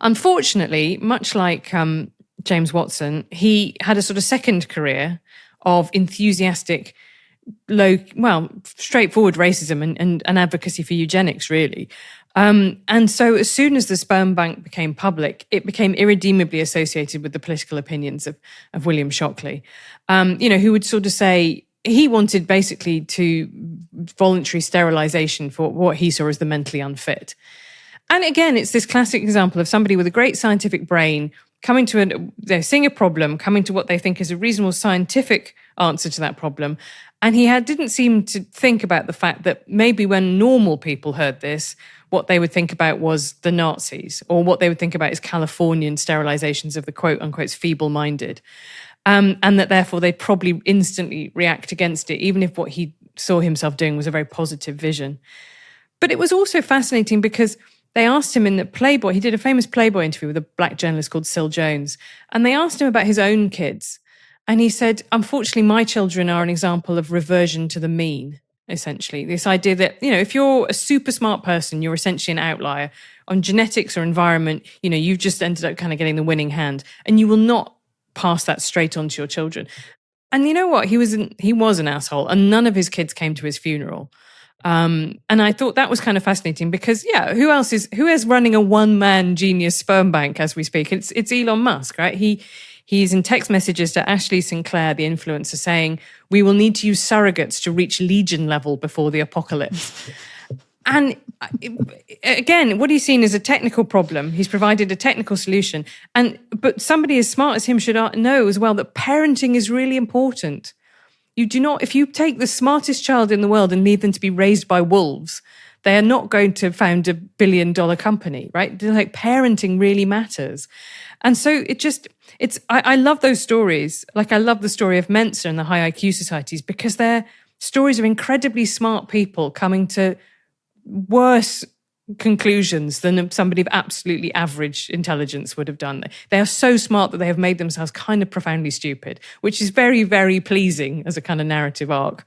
S2: Unfortunately, much like James Watson, he had a sort of second career of enthusiastic, straightforward racism and advocacy for eugenics, really. And so as soon as the sperm bank became public, it became irredeemably associated with the political opinions of William Shockley, who would sort of say he wanted basically to voluntary sterilization for what he saw as the mentally unfit. And again, it's this classic example of somebody with a great scientific brain coming to they're seeing a problem, coming to what they think is a reasonable scientific answer to that problem. And he didn't seem to think about the fact that maybe when normal people heard this, what they would think about was the Nazis, or what they would think about is Californian sterilizations of the quote-unquote feeble-minded. And that therefore they'd probably instantly react against it, even if what he saw himself doing was a very positive vision. But it was also fascinating because they asked him in the Playboy, he did a famous Playboy interview with a Black journalist called Syl Jones, and they asked him about his own kids. And he said, unfortunately, my children are an example of reversion to the mean, essentially. This idea that, if you're a super smart person, you're essentially an outlier. On genetics or environment, you've just ended up kind of getting the winning hand, and you will not pass that straight on to your children. And you know what? He was an asshole, and none of his kids came to his funeral. And I thought that was kind of fascinating because, who is running a one-man genius sperm bank as we speak? It's Elon Musk, right? He's in text messages to Ashley Sinclair, the influencer, saying, we will need to use surrogates to reach legion level before the apocalypse. And again, what he's seen is a technical problem. He's provided a technical solution. But somebody as smart as him should know as well that parenting is really important. You do not, if you take the smartest child in the world and leave them to be raised by wolves, they are not going to found $1 billion company, right? Like, parenting really matters. And so I love those stories. Like, I love the story of Mensa and the high IQ societies because they're stories of incredibly smart people coming to worse conclusions than somebody of absolutely average intelligence would have done. They are so smart that they have made themselves kind of profoundly stupid, which is very, very pleasing as a kind of narrative arc.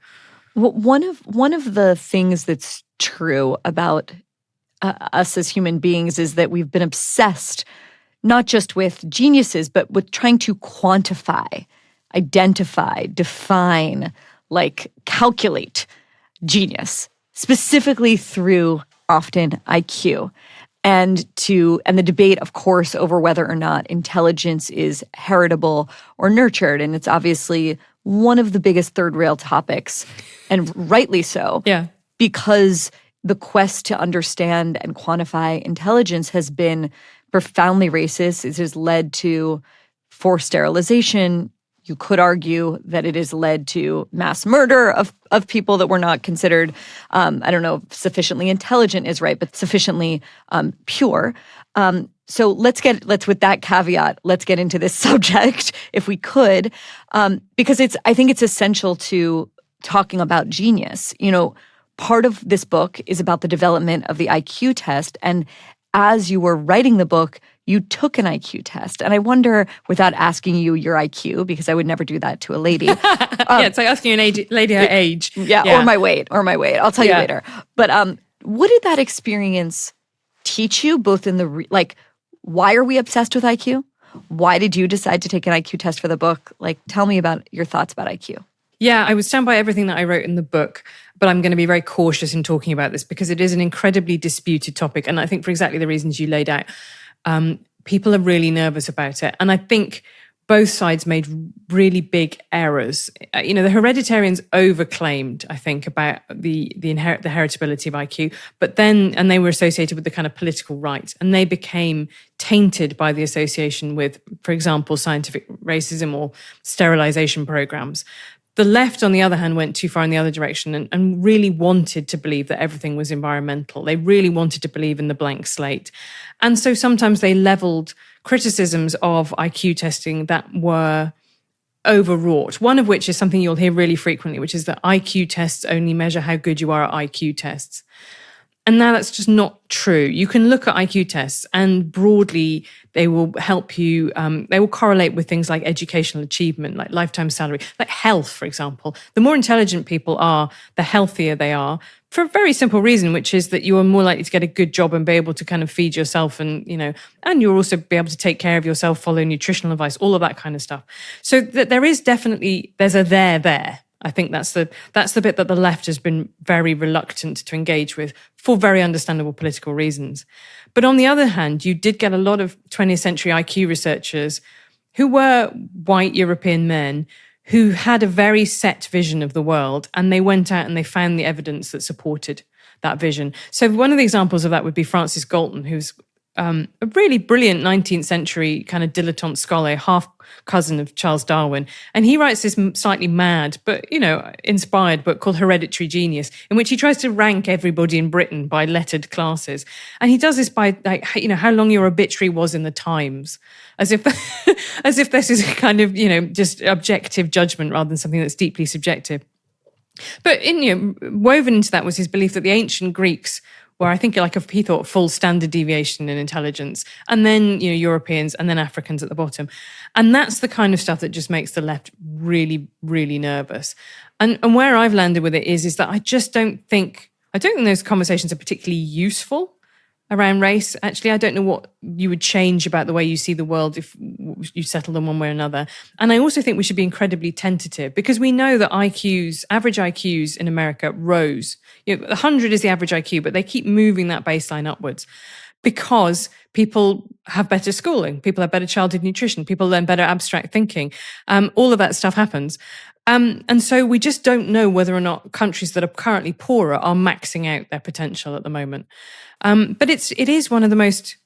S1: Well, one of the things that's true about us as human beings is that we've been obsessed not just with geniuses, but with trying to quantify, identify, define, calculate genius, specifically through often IQ. And the debate, of course, over whether or not intelligence is heritable or nurtured. And it's obviously one of the biggest third rail topics, and rightly so.
S2: Yeah.
S1: because the quest to understand and quantify intelligence has been profoundly racist. It has led to forced sterilization. You could argue that it has led to mass murder of people that were not considered, I don't know if sufficiently intelligent is right, but sufficiently pure. So let's with that caveat, let's get into this subject if we could, because I think it's essential to talking about genius. Part of this book is about the development of the IQ test. And as you were writing the book, you took an IQ test. And I wonder, without asking you your IQ, because I would never do that to a lady.
S2: Yeah, it's like asking an lady her age.
S1: Yeah, or my weight. I'll tell you later. But what did that experience teach you, both in why are we obsessed with IQ? Why did you decide to take an IQ test for the book? Tell me about your thoughts about IQ.
S2: Yeah, I would stand by everything that I wrote in the book, but I'm going to be very cautious in talking about this because it is an incredibly disputed topic. And I think for exactly the reasons you laid out, people are really nervous about it. And I think both sides made really big errors. The hereditarians overclaimed, I think, about the heritability of IQ, and they were associated with the kind of political right, and they became tainted by the association with, for example, scientific racism or sterilization programs. The left, on the other hand, went too far in the other direction and really wanted to believe that everything was environmental. They really wanted to believe in the blank slate. And so sometimes they leveled criticisms of IQ testing that were overwrought, one of which is something you'll hear really frequently, which is that IQ tests only measure how good you are at IQ tests. And now that's just not true. You can look at IQ tests and broadly they will help you, they will correlate with things like educational achievement, like lifetime salary, like health, for example. The more intelligent people are, the healthier they are, for a very simple reason, which is that you are more likely to get a good job and be able to kind of feed yourself and you'll also be able to take care of yourself, follow nutritional advice, all of that kind of stuff. So that there's a there. I think that's the bit that the left has been very reluctant to engage with for very understandable political reasons. But on the other hand, you did get a lot of 20th century IQ researchers who were white European men who had a very set vision of the world, and they went out and they found the evidence that supported that vision. So one of the examples of that would be Francis Galton, who's a really brilliant 19th century kind of dilettante scholar, half cousin of Charles Darwin. And he writes this slightly mad, but, inspired book called Hereditary Genius, in which he tries to rank everybody in Britain by lettered classes. And he does this by, how long your obituary was in the Times, as if this is a kind of, just objective judgment rather than something that's deeply subjective. But woven into that was his belief that the ancient Greeks where I think he thought full standard deviation in intelligence, and then Europeans, and then Africans at the bottom. And that's the kind of stuff that just makes the left really, really nervous. And where I've landed with it is that I don't think those conversations are particularly useful around race. Actually, I don't know what you would change about the way you see the world if you settled on one way or another. And I also think we should be incredibly tentative because we know that average IQs in America rose. 100 is the average IQ, but they keep moving that baseline upwards because people have better schooling, people have better childhood nutrition, people learn better abstract thinking. All of that stuff happens. And so we just don't know whether or not countries that are currently poorer are maxing out their potential at the moment. But it is one of the most,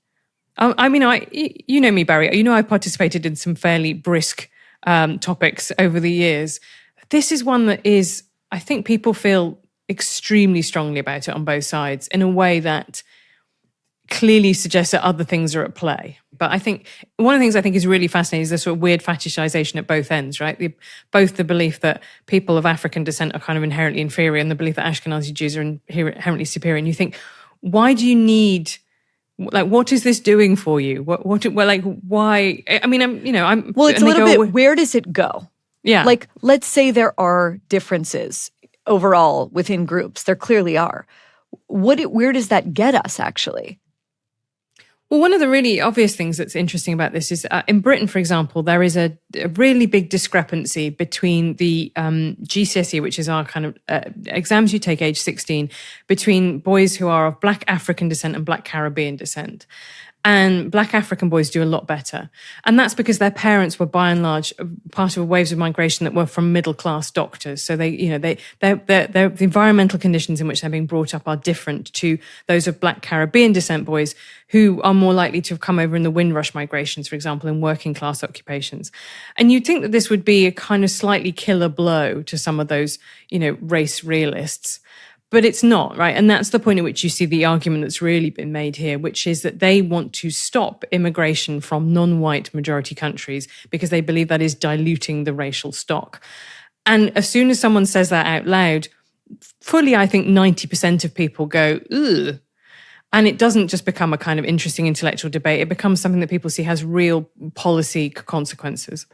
S2: you know me, Barry, I participated in some fairly brisk topics over the years. This is one that is, I think people feel extremely strongly about it on both sides in a way that clearly suggests that other things are at play. But I think one of the things I think is really fascinating is the sort of weird fetishization at both ends, right? Both the belief that people of African descent are kind of inherently inferior and the belief that Ashkenazi Jews are inherently superior. And you think, why do you need, what is this doing for you? Why? I mean,
S1: Well, it's a little bit, where does it go?
S2: Yeah.
S1: Let's say there are differences overall within groups. There clearly are. Where does that get us, actually?
S2: Well, one of the really obvious things that's interesting about this is in Britain, for example, there is a really big discrepancy between the GCSE, which is our kind of exams you take age 16, between boys who are of Black African descent and Black Caribbean descent. And Black African boys do a lot better. And that's because their parents were by and large part of waves of migration that were from middle-class doctors. So the environmental conditions in which they're being brought up are different to those of Black Caribbean descent boys who are more likely to have come over in the Windrush migrations, for example, in working class occupations. And you'd think that this would be a kind of slightly killer blow to some of those, race realists. But it's not, right? And that's the point at which you see the argument that's really been made here, which is that they want to stop immigration from non-white majority countries because they believe that is diluting the racial stock. And as soon as someone says that out loud, fully, I think 90% of people go, ugh. And it doesn't just become a kind of interesting intellectual debate. It becomes something that people see has real policy consequences.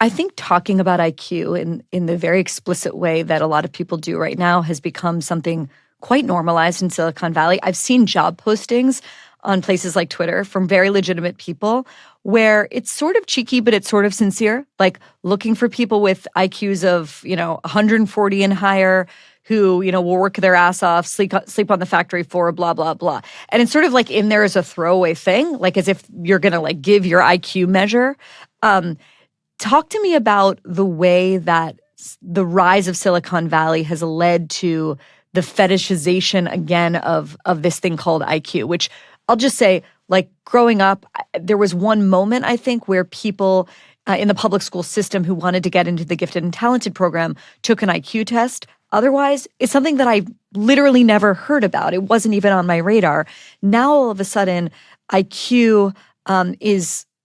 S1: I think talking about IQ in the very explicit way that a lot of people do right now has become something quite normalized in Silicon Valley. I've seen job postings on places like Twitter from very legitimate people where it's sort of cheeky, but it's sort of sincere, like looking for people with IQs of, 140 and higher who, will work their ass off, sleep on the factory floor, blah, blah, blah. And it's sort of like in there as a throwaway thing, like as if you're going to like give your IQ measure. Talk to me about the way that the rise of Silicon Valley has led to the fetishization again of this thing called IQ, which I'll just say, like growing up, there was one moment, I think, where people in the public school system who wanted to get into the gifted and talented program took an IQ test. Otherwise, it's something that I literally never heard about. It wasn't even on my radar. Now, all of a sudden, IQ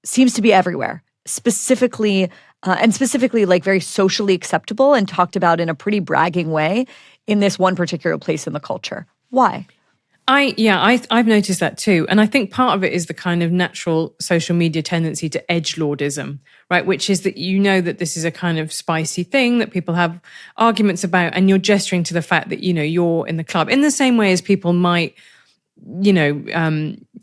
S1: seems to be everywhere. Specifically like very socially acceptable and talked about in a pretty bragging way in this one particular place in the culture. Why?
S2: I've noticed that too. And I think part of it is the kind of natural social media tendency to edgelordism, right? Which is that that this is a kind of spicy thing that people have arguments about, and you're gesturing to the fact that, you're in the club in the same way as people might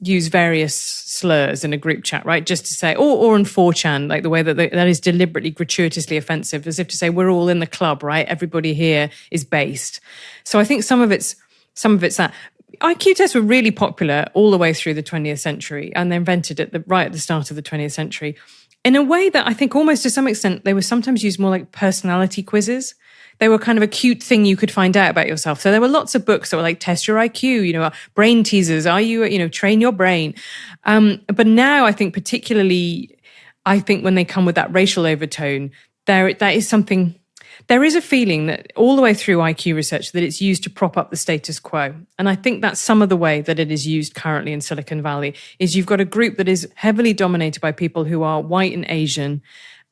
S2: use various slurs in a group chat, right? Just to say, or on 4chan, like the way that is deliberately gratuitously offensive, as if to say we're all in the club, right? Everybody here is based. So I think some of it's that. IQ tests were really popular all the way through the 20th century, and they invented it right at the start of the 20th century in a way that I think almost to some extent they were sometimes used more like personality quizzes. They were kind of a cute thing you could find out about yourself. So there were lots of books that were like, test your IQ, brain teasers. Are you, train your brain. But now I think particularly, when they come with that racial overtone, there is a feeling that all the way through IQ research that it's used to prop up the status quo. And I think that's some of the way that it is used currently in Silicon Valley is you've got a group that is heavily dominated by people who are white and Asian.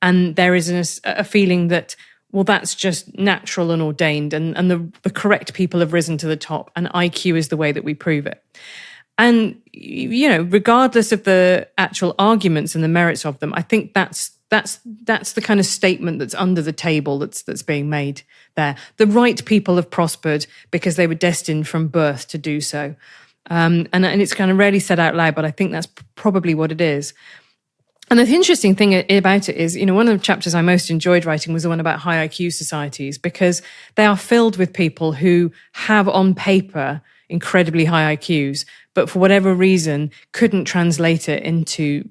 S2: And there is a feeling that, well, that's just natural and ordained, and the correct people have risen to the top, and IQ is the way that we prove it. And, regardless of the actual arguments and the merits of them, I think that's the kind of statement that's under the table that's being made there. The right people have prospered because they were destined from birth to do so. And it's kind of rarely said out loud, but I think that's probably what it is. And the interesting thing about it is, one of the chapters I most enjoyed writing was the one about high IQ societies, because they are filled with people who have on paper incredibly high IQs, but for whatever reason couldn't translate it into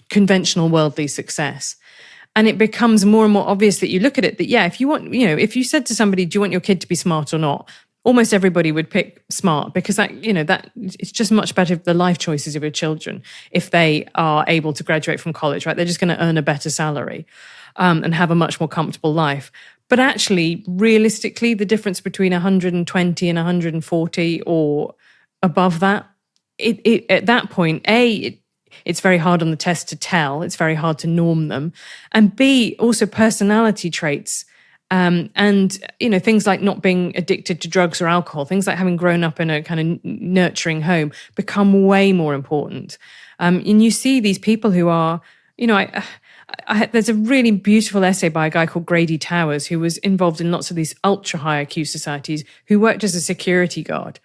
S2: conventional worldly success. And it becomes more and more obvious that you look at it that, if you said to somebody, do you want your kid to be smart or not? Almost everybody would pick smart, because that it's just much better for the life choices of your children if they are able to graduate from college, right? They're just going to earn a better salary and have a much more comfortable life. But actually, realistically, the difference between 120 and 140 or above that, at that point, it's very hard on the test to tell. It's very hard to norm them. And B, also personality traits. And, things like not being addicted to drugs or alcohol, things like having grown up in a kind of nurturing home become way more important. And you see these people who are, there's a really beautiful essay by a guy called Grady Towers, who was involved in lots of these ultra high IQ societies, who worked as a security guard.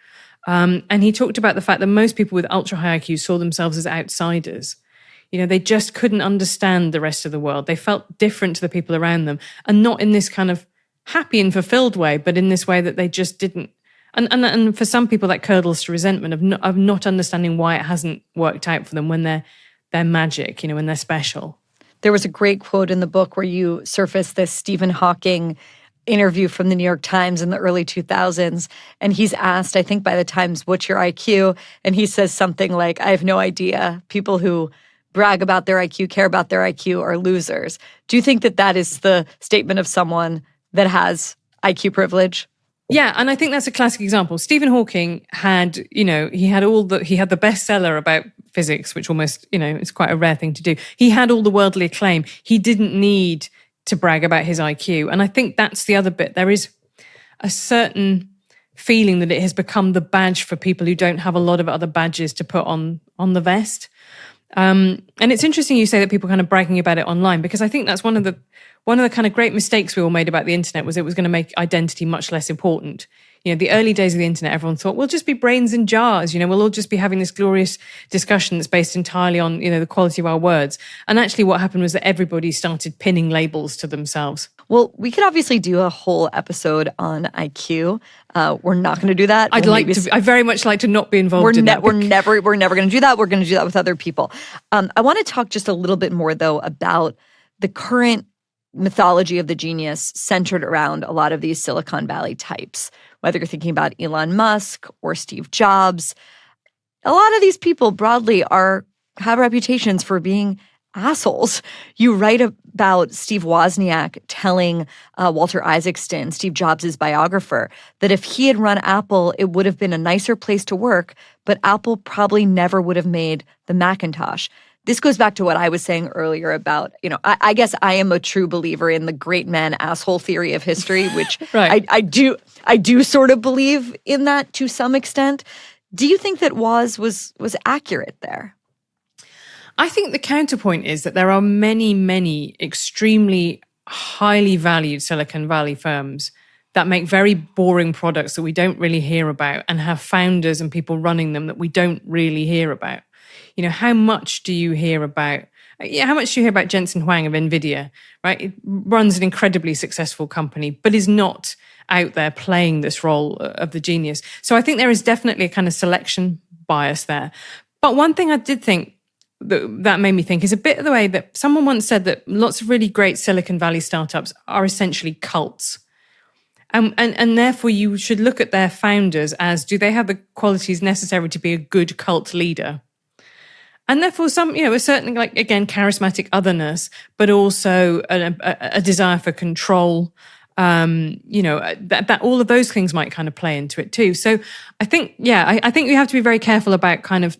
S2: And he talked about the fact that most people with ultra high IQ saw themselves as outsiders. They just couldn't understand the rest of the world. They felt different to the people around them, and not in this kind of happy and fulfilled way, but in this way that they just didn't And for some people, that curdles to resentment of not understanding why it hasn't worked out for them when they're magic, when they're special.
S1: There was a great quote in the book where you surfaced this Stephen Hawking interview from the New York Times in the early 2000s. And he's asked, I think by the Times, what's your IQ? And he says something like, I have no idea. People who brag about their IQ, care about their IQ are losers. Do you think that that is the statement of someone that has IQ privilege?
S2: Yeah, and I think that's a classic example. Stephen Hawking had, he had the bestseller about physics, which almost, is quite a rare thing to do. He had all the worldly acclaim. He didn't need to brag about his IQ. And I think that's the other bit. There is a certain feeling that it has become the badge for people who don't have a lot of other badges to put on the vest. And it's interesting you say that people are kind of bragging about it online, because I think that's one of the kind of great mistakes we all made about the internet was it was going to make identity much less important. The early days of the internet, everyone thought, we'll just be brains in jars. We'll all just be having this glorious discussion that's based entirely on, the quality of our words. And actually what happened was that everybody started pinning labels to themselves.
S1: Well, we could obviously do a whole episode on IQ. We're not going to do that.
S2: I very much like to not be involved in that.
S1: We're never going to do that. We're going to do that with other people. I want to talk just a little bit more, though, about the current mythology of the genius centered around a lot of these Silicon Valley types, whether you're thinking about Elon Musk or Steve Jobs. A lot of these people broadly have reputations for being assholes. You write about Steve Wozniak telling Walter Isaacson, Steve Jobs' biographer, that if he had run Apple, it would have been a nicer place to work, but Apple probably never would have made the Macintosh. This goes back to what I was saying earlier about, I guess I am a true believer in the great man asshole theory of history, which
S2: right.
S1: I do sort of believe in that to some extent. Do you think that Woz was accurate there?
S2: I think the counterpoint is that there are many, many extremely highly valued Silicon Valley firms that make very boring products that we don't really hear about and have founders and people running them that we don't really hear about. How much do you hear about Jensen Huang of NVIDIA, right? It runs an incredibly successful company, but is not out there playing this role of the genius. So I think there is definitely a kind of selection bias there. But one thing I did think that made me think is a bit of the way that someone once said that lots of really great Silicon Valley startups are essentially cults. And therefore you should look at their founders as, do they have the qualities necessary to be a good cult leader? And therefore some, a certain, again, charismatic otherness, but also a desire for control, that all of those things might kind of play into it too. So I think, I think we have to be very careful about kind of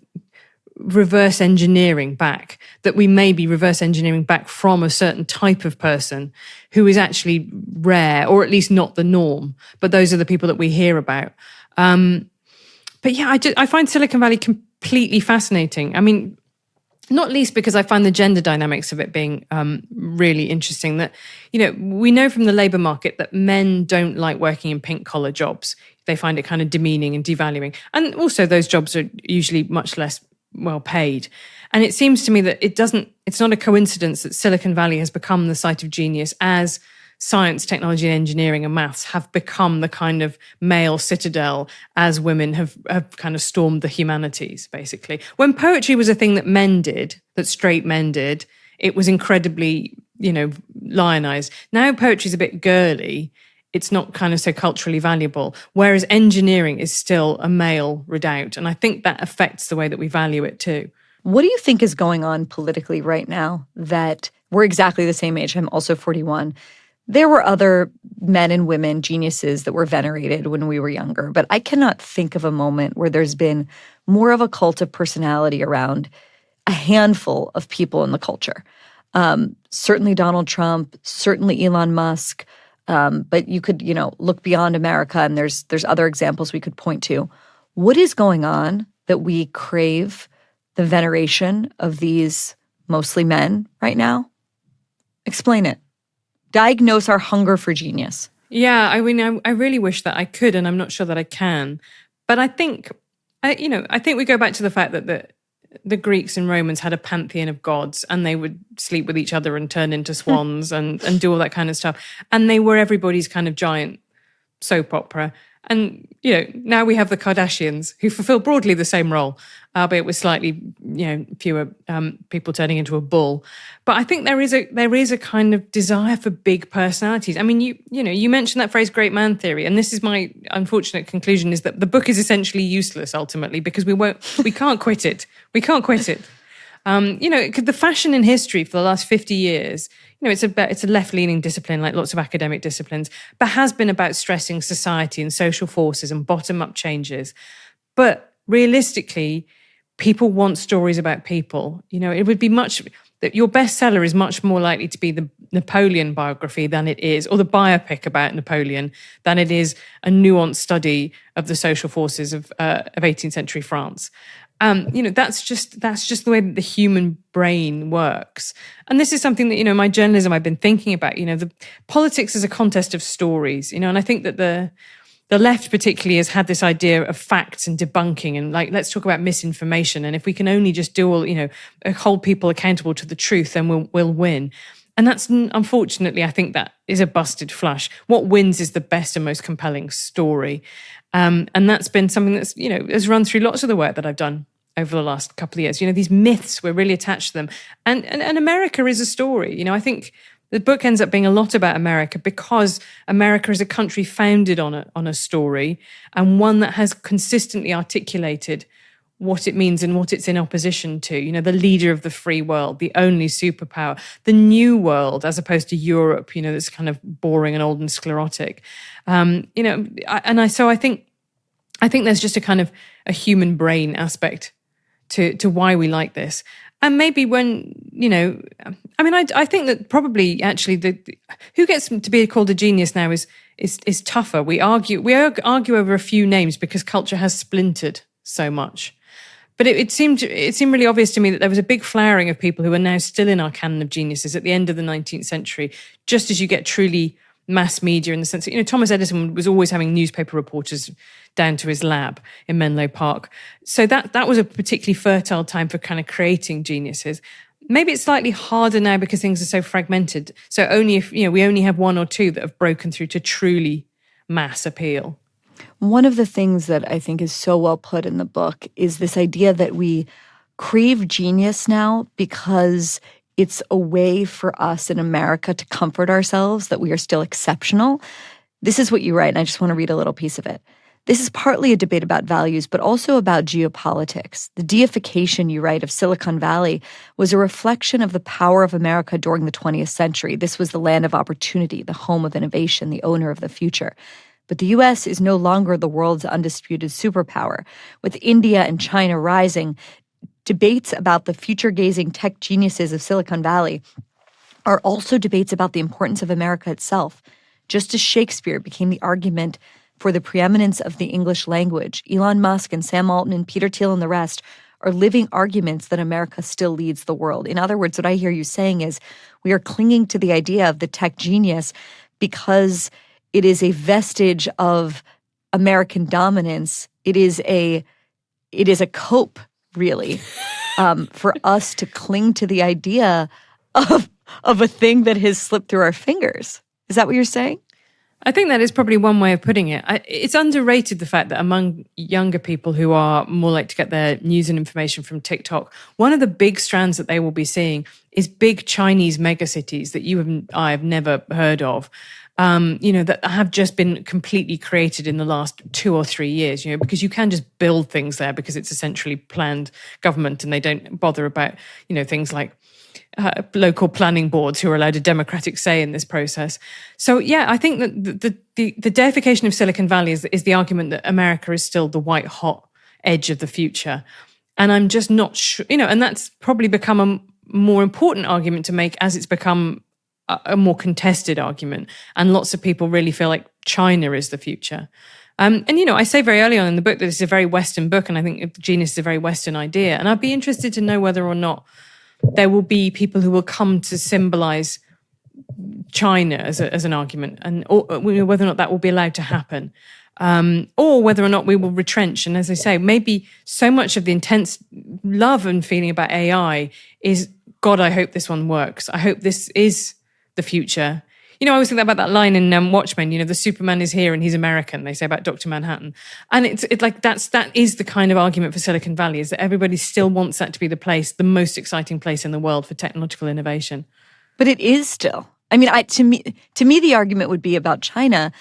S2: reverse engineering back, that we may be reverse engineering back from a certain type of person who is actually rare, or at least not the norm. But those are the people that we hear about. But yeah, I find Silicon Valley completely fascinating. I mean, not least because I find the gender dynamics of it being really interesting. That, we know from the labor market that men don't like working in pink collar jobs. They find it kind of demeaning and devaluing. And also those jobs are usually much less well paid. And it seems to me that it's not a coincidence that Silicon Valley has become the site of genius as science, technology, and engineering and maths have become the kind of male citadel as women have kind of stormed the humanities, basically. When poetry was a thing that men did, that straight men did, it was incredibly, lionized. Now poetry is a bit girly. It's not kind of so culturally valuable, whereas engineering is still a male redoubt. And I think that affects the way that we value it too.
S1: What do you think is going on politically right now that we're exactly the same age? I'm also 41. There were other men and women, geniuses, that were venerated when we were younger, but I cannot think of a moment where there's been more of a cult of personality around a handful of people in the culture. Certainly Donald Trump, certainly Elon Musk, but you could, look beyond America, and there's other examples we could point to. What is going on that we crave the veneration of these mostly men right now? Explain it. Diagnose our hunger for genius.
S2: Yeah, I mean, I really wish that I could, and I'm not sure that I can. But I think we go back to the fact that the Greeks and Romans had a pantheon of gods, and they would sleep with each other and turn into swans and do all that kind of stuff. And they were everybody's kind of giant soap opera. And, now we have the Kardashians who fulfill broadly the same role, albeit with slightly, fewer people turning into a bull. But I think there is a kind of desire for big personalities. I mean, you mentioned that phrase "great man theory," and this is my unfortunate conclusion: is that the book is essentially useless ultimately because we can't quit it. We can't quit it. The fashion in history for the last 50 years, it's a left-leaning discipline, like lots of academic disciplines, but has been about stressing society and social forces and bottom-up changes. But realistically, people want stories about people. It would be that your bestseller is much more likely to be the Napoleon biography than it is, or the biopic about Napoleon, than it is a nuanced study of the social forces of 18th century France. That's just the way that the human brain works. And this is something that, my journalism I've been thinking about, the politics is a contest of stories, and I think that the left particularly has had this idea of facts and debunking and let's talk about misinformation. And if we can only just hold people accountable to the truth, then we'll win. And that's, unfortunately, I think that is a busted flush. What wins is the best and most compelling story. And that's been something that's, has run through lots of the work that I've done over the last couple of years. These myths, we're really attached to them. And America is a story. I think the book ends up being a lot about America because America is a country founded on a story, and one that has consistently articulated what it means and what it's in opposition to. The leader of the free world, the only superpower, the new world, as opposed to Europe, that's kind of boring and old and sclerotic. So I think there's just a kind of a human brain aspect to why we like this. And maybe when, I think that probably actually who gets to be called a genius now is tougher. We argue over a few names because culture has splintered so much. But it seemed really obvious to me that there was a big flowering of people who are now still in our canon of geniuses at the end of the 19th century, just as you get truly mass media in the sense that, Thomas Edison was always having newspaper reporters down to his lab in Menlo Park. So that was a particularly fertile time for kind of creating geniuses. Maybe it's slightly harder now because things are so fragmented. So only if, we only have one or two that have broken through to truly mass appeal.
S1: One of the things that I think is so well put in the book is this idea that we crave genius now because it's a way for us in America to comfort ourselves that we are still exceptional. This is what you write, and I just want to read a little piece of it. This is partly a debate about values, but also about geopolitics. The deification, you write, of Silicon Valley was a reflection of the power of America during the 20th century. This was the land of opportunity, the home of innovation, the owner of the future. But the U.S. is no longer the world's undisputed superpower. With India and China rising, debates about the future-gazing tech geniuses of Silicon Valley are also debates about the importance of America itself. Just as Shakespeare became the argument for the preeminence of the English language, Elon Musk and Sam Altman and Peter Thiel and the rest are living arguments that America still leads the world. In other words, what I hear you saying is we are clinging to the idea of the tech genius because it is a vestige of American dominance. It is a cope, really, for us to cling to the idea of a thing that has slipped through our fingers. Is that what you're saying?
S2: I think that is probably one way of putting it. It's underrated, the fact that among younger people who are more likely to get their news and information from TikTok, one of the big strands that they will be seeing is big Chinese megacities that I have never heard of. That have just been completely created in the last 2 or 3 years, because you can just build things there because it's a centrally planned government and they don't bother about, things like local planning boards who are allowed a democratic say in this process. So, yeah, I think that the deification of Silicon Valley is the argument that America is still the white hot edge of the future. And I'm just not sure, and that's probably become a more important argument to make as it's become a more contested argument. And lots of people really feel like China is the future. I say very early on in the book that it's a very Western book, and I think genius is a very Western idea. And I'd be interested to know whether or not there will be people who will come to symbolize China as an argument, or whether or not that will be allowed to happen. Or whether or not we will retrench. And as I say, maybe so much of the intense love and feeling about AI is, God, I hope this one works. I hope this is the future. I always think about that line in Watchmen, the Superman is here and he's American, they say about Dr. Manhattan. And it's like that is the kind of argument for Silicon Valley, is that everybody still wants that to be the most exciting place in the world for technological innovation.
S1: But it is still. I mean, to me, the argument would be about China.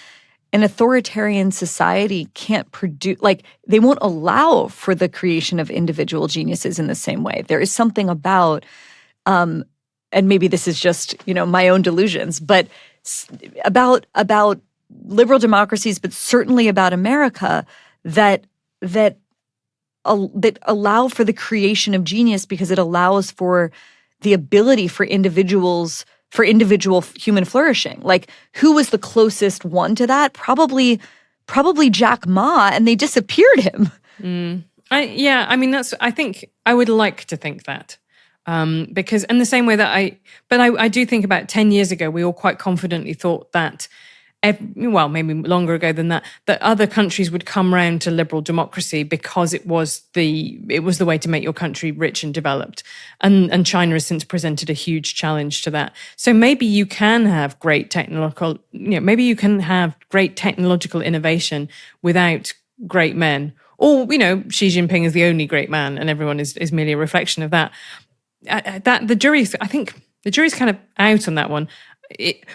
S1: An authoritarian society can't produce, like, they won't allow for the creation of individual geniuses in the same way. There is something about, and maybe this is just, my own delusions, but about liberal democracies, but certainly about America, that allow for the creation of genius because it allows for the ability for individual human flourishing. Like, who was the closest one to that? Probably Jack Ma, and they disappeared him.
S2: I think I would like to think that. Because in the same way that I do think about 10 years ago, we all quite confidently thought that, maybe longer ago than that other countries would come around to liberal democracy because it was the way to make your country rich and developed. And China has since presented a huge challenge to that. So maybe you can have great technological innovation without great men. Or, Xi Jinping is the only great man and everyone is merely a reflection of that. The jury's kind of out on that one.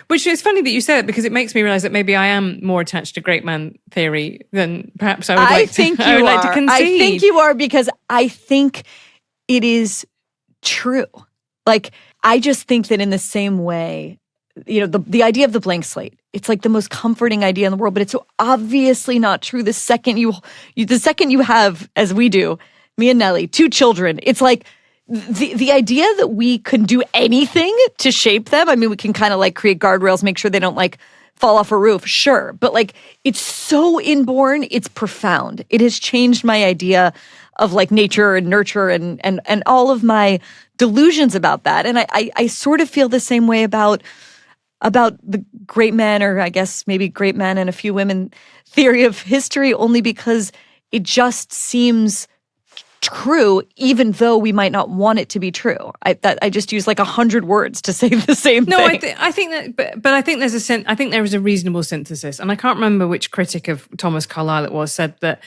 S2: Which is funny that you say it, because it makes me realize that maybe I am more attached to great man theory than perhaps I would like to concede.
S1: I think you are, because I think it is true. Like, I just think that in the same way, the idea of the blank slate, it's like the most comforting idea in the world, but it's so obviously not true. The second you have, as we do, me and Nellie, 2 children, it's like, the idea that we can do anything to shape them, I mean, we can kind of like create guardrails, make sure they don't like fall off a roof, sure. But like, it's so inborn, it's profound. It has changed my idea of like nature and nurture and all of my delusions about that. And I sort of feel the same way about the great men, or I guess maybe great men and a few women theory of history, only because it just seems true, even though we might not want it to be true. I just use like 100 words to say the same thing.
S2: No, I think that, but I think I think there is a reasonable synthesis, and I can't remember which critic of Thomas Carlyle it was said that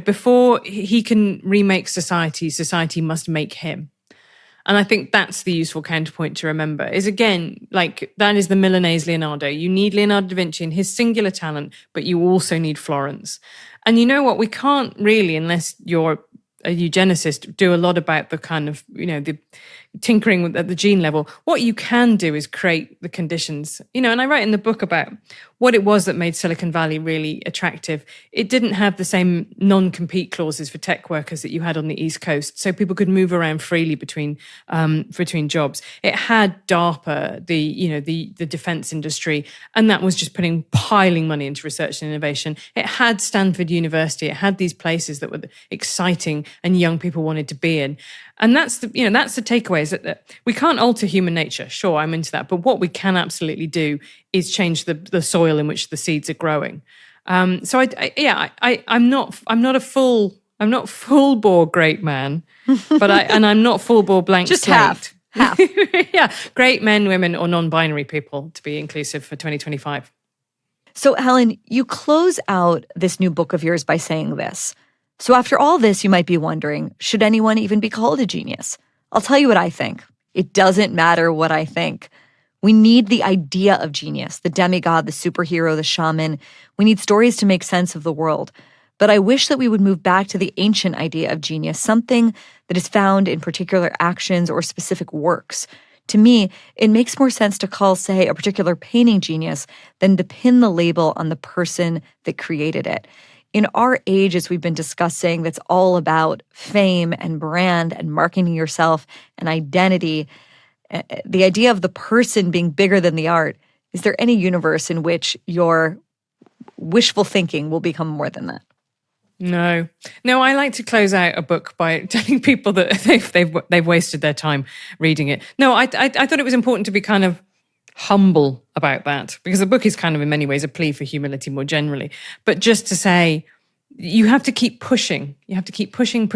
S2: before he can remake society, society must make him. And I think that's the useful counterpoint to remember, is again, like, that is the Milanese Leonardo. You need Leonardo da Vinci and his singular talent, but you also need Florence. And you know what? We can't really, unless you're a eugenicist, do a lot about the kind of, the tinkering at the gene level. What you can do is create the conditions, and I write in the book about what it was that made Silicon Valley really attractive. It didn't have the same non-compete clauses for tech workers that you had on the East Coast, so people could move around freely between jobs. It had DARPA, the defense industry, and that was just piling money into research and innovation. It had Stanford University. It had these places that were exciting and young people wanted to be in. And that's the takeaway, is that we can't alter human nature. Sure, I'm into that. But what we can absolutely do is change the soil in which the seeds are growing. So I'm not a full bore great man, but I'm not full bore blank
S1: just
S2: slate.
S1: half.
S2: Yeah, great men, women, or non-binary people, to be inclusive for 2025.
S1: So Helen, you close out this new book of yours by saying this. So after all this, you might be wondering, should anyone even be called a genius? I'll tell you what I think. It doesn't matter what I think. We need the idea of genius, the demigod, the superhero, the shaman. We need stories to make sense of the world. But I wish that we would move back to the ancient idea of genius, something that is found in particular actions or specific works. To me, it makes more sense to call, say, a particular painting genius than to pin the label on the person that created it. In our age, as we've been discussing, that's all about fame and brand and marketing yourself and identity, the idea of the person being bigger than the art, is there any universe in which your wishful thinking will become more than that?
S2: No, I like to close out a book by telling people that they've wasted their time reading it. No, I thought it was important to be kind of humble about that, because the book is kind of in many ways a plea for humility more generally. But just to say, you have to keep pushing. You have to keep pushing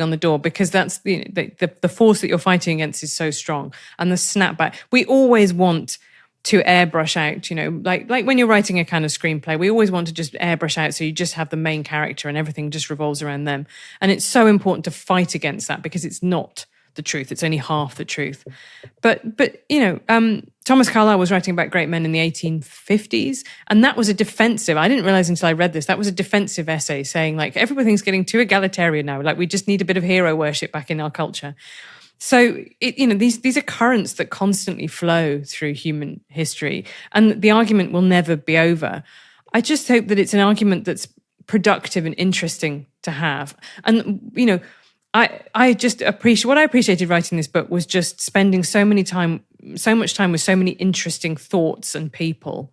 S2: on the door, because that's the force that you're fighting against is so strong. And the snapback, we always want to airbrush out, like when you're writing a kind of screenplay, we always want to just airbrush out so you just have the main character and everything just revolves around them. And it's so important to fight against that because it's not the truth. It's only half the truth. But Thomas Carlyle was writing about great men in the 1850s, and that was a defensive. I didn't realize until I read this, that was a defensive essay saying like everything's getting too egalitarian now. Like we just need a bit of hero worship back in our culture. So, these are currents that constantly flow through human history, and the argument will never be over. I just hope that it's an argument that's productive and interesting to have. And, I just appreciate what I appreciated writing this book was just spending so much time with so many interesting thoughts and people,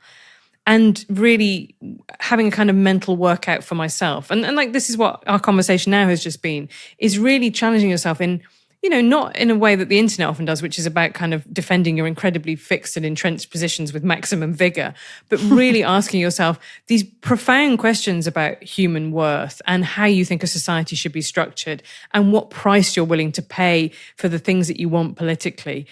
S2: and really having a kind of mental workout for myself. And like this is what our conversation now has just been, is really challenging yourself in, not in a way that the internet often does, which is about kind of defending your incredibly fixed and entrenched positions with maximum vigor, but really asking yourself these profound questions about human worth and how you think a society should be structured and what price you're willing to pay for the things that you want politically.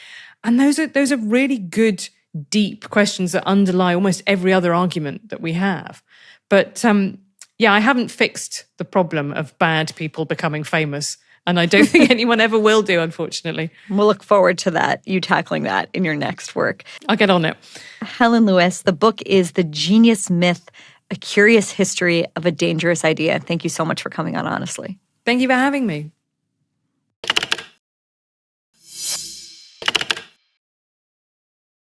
S2: And those are really good, deep questions that underlie almost every other argument that we have. But I haven't fixed the problem of bad people becoming famous. And I don't think anyone ever will do, unfortunately.
S1: We'll look forward to that, you tackling that in your next work.
S2: I'll get on it.
S1: Helen Lewis, the book is The Genius Myth, A Curious History of a Dangerous Idea. Thank you so much for coming on Honestly.
S2: Thank you for having me.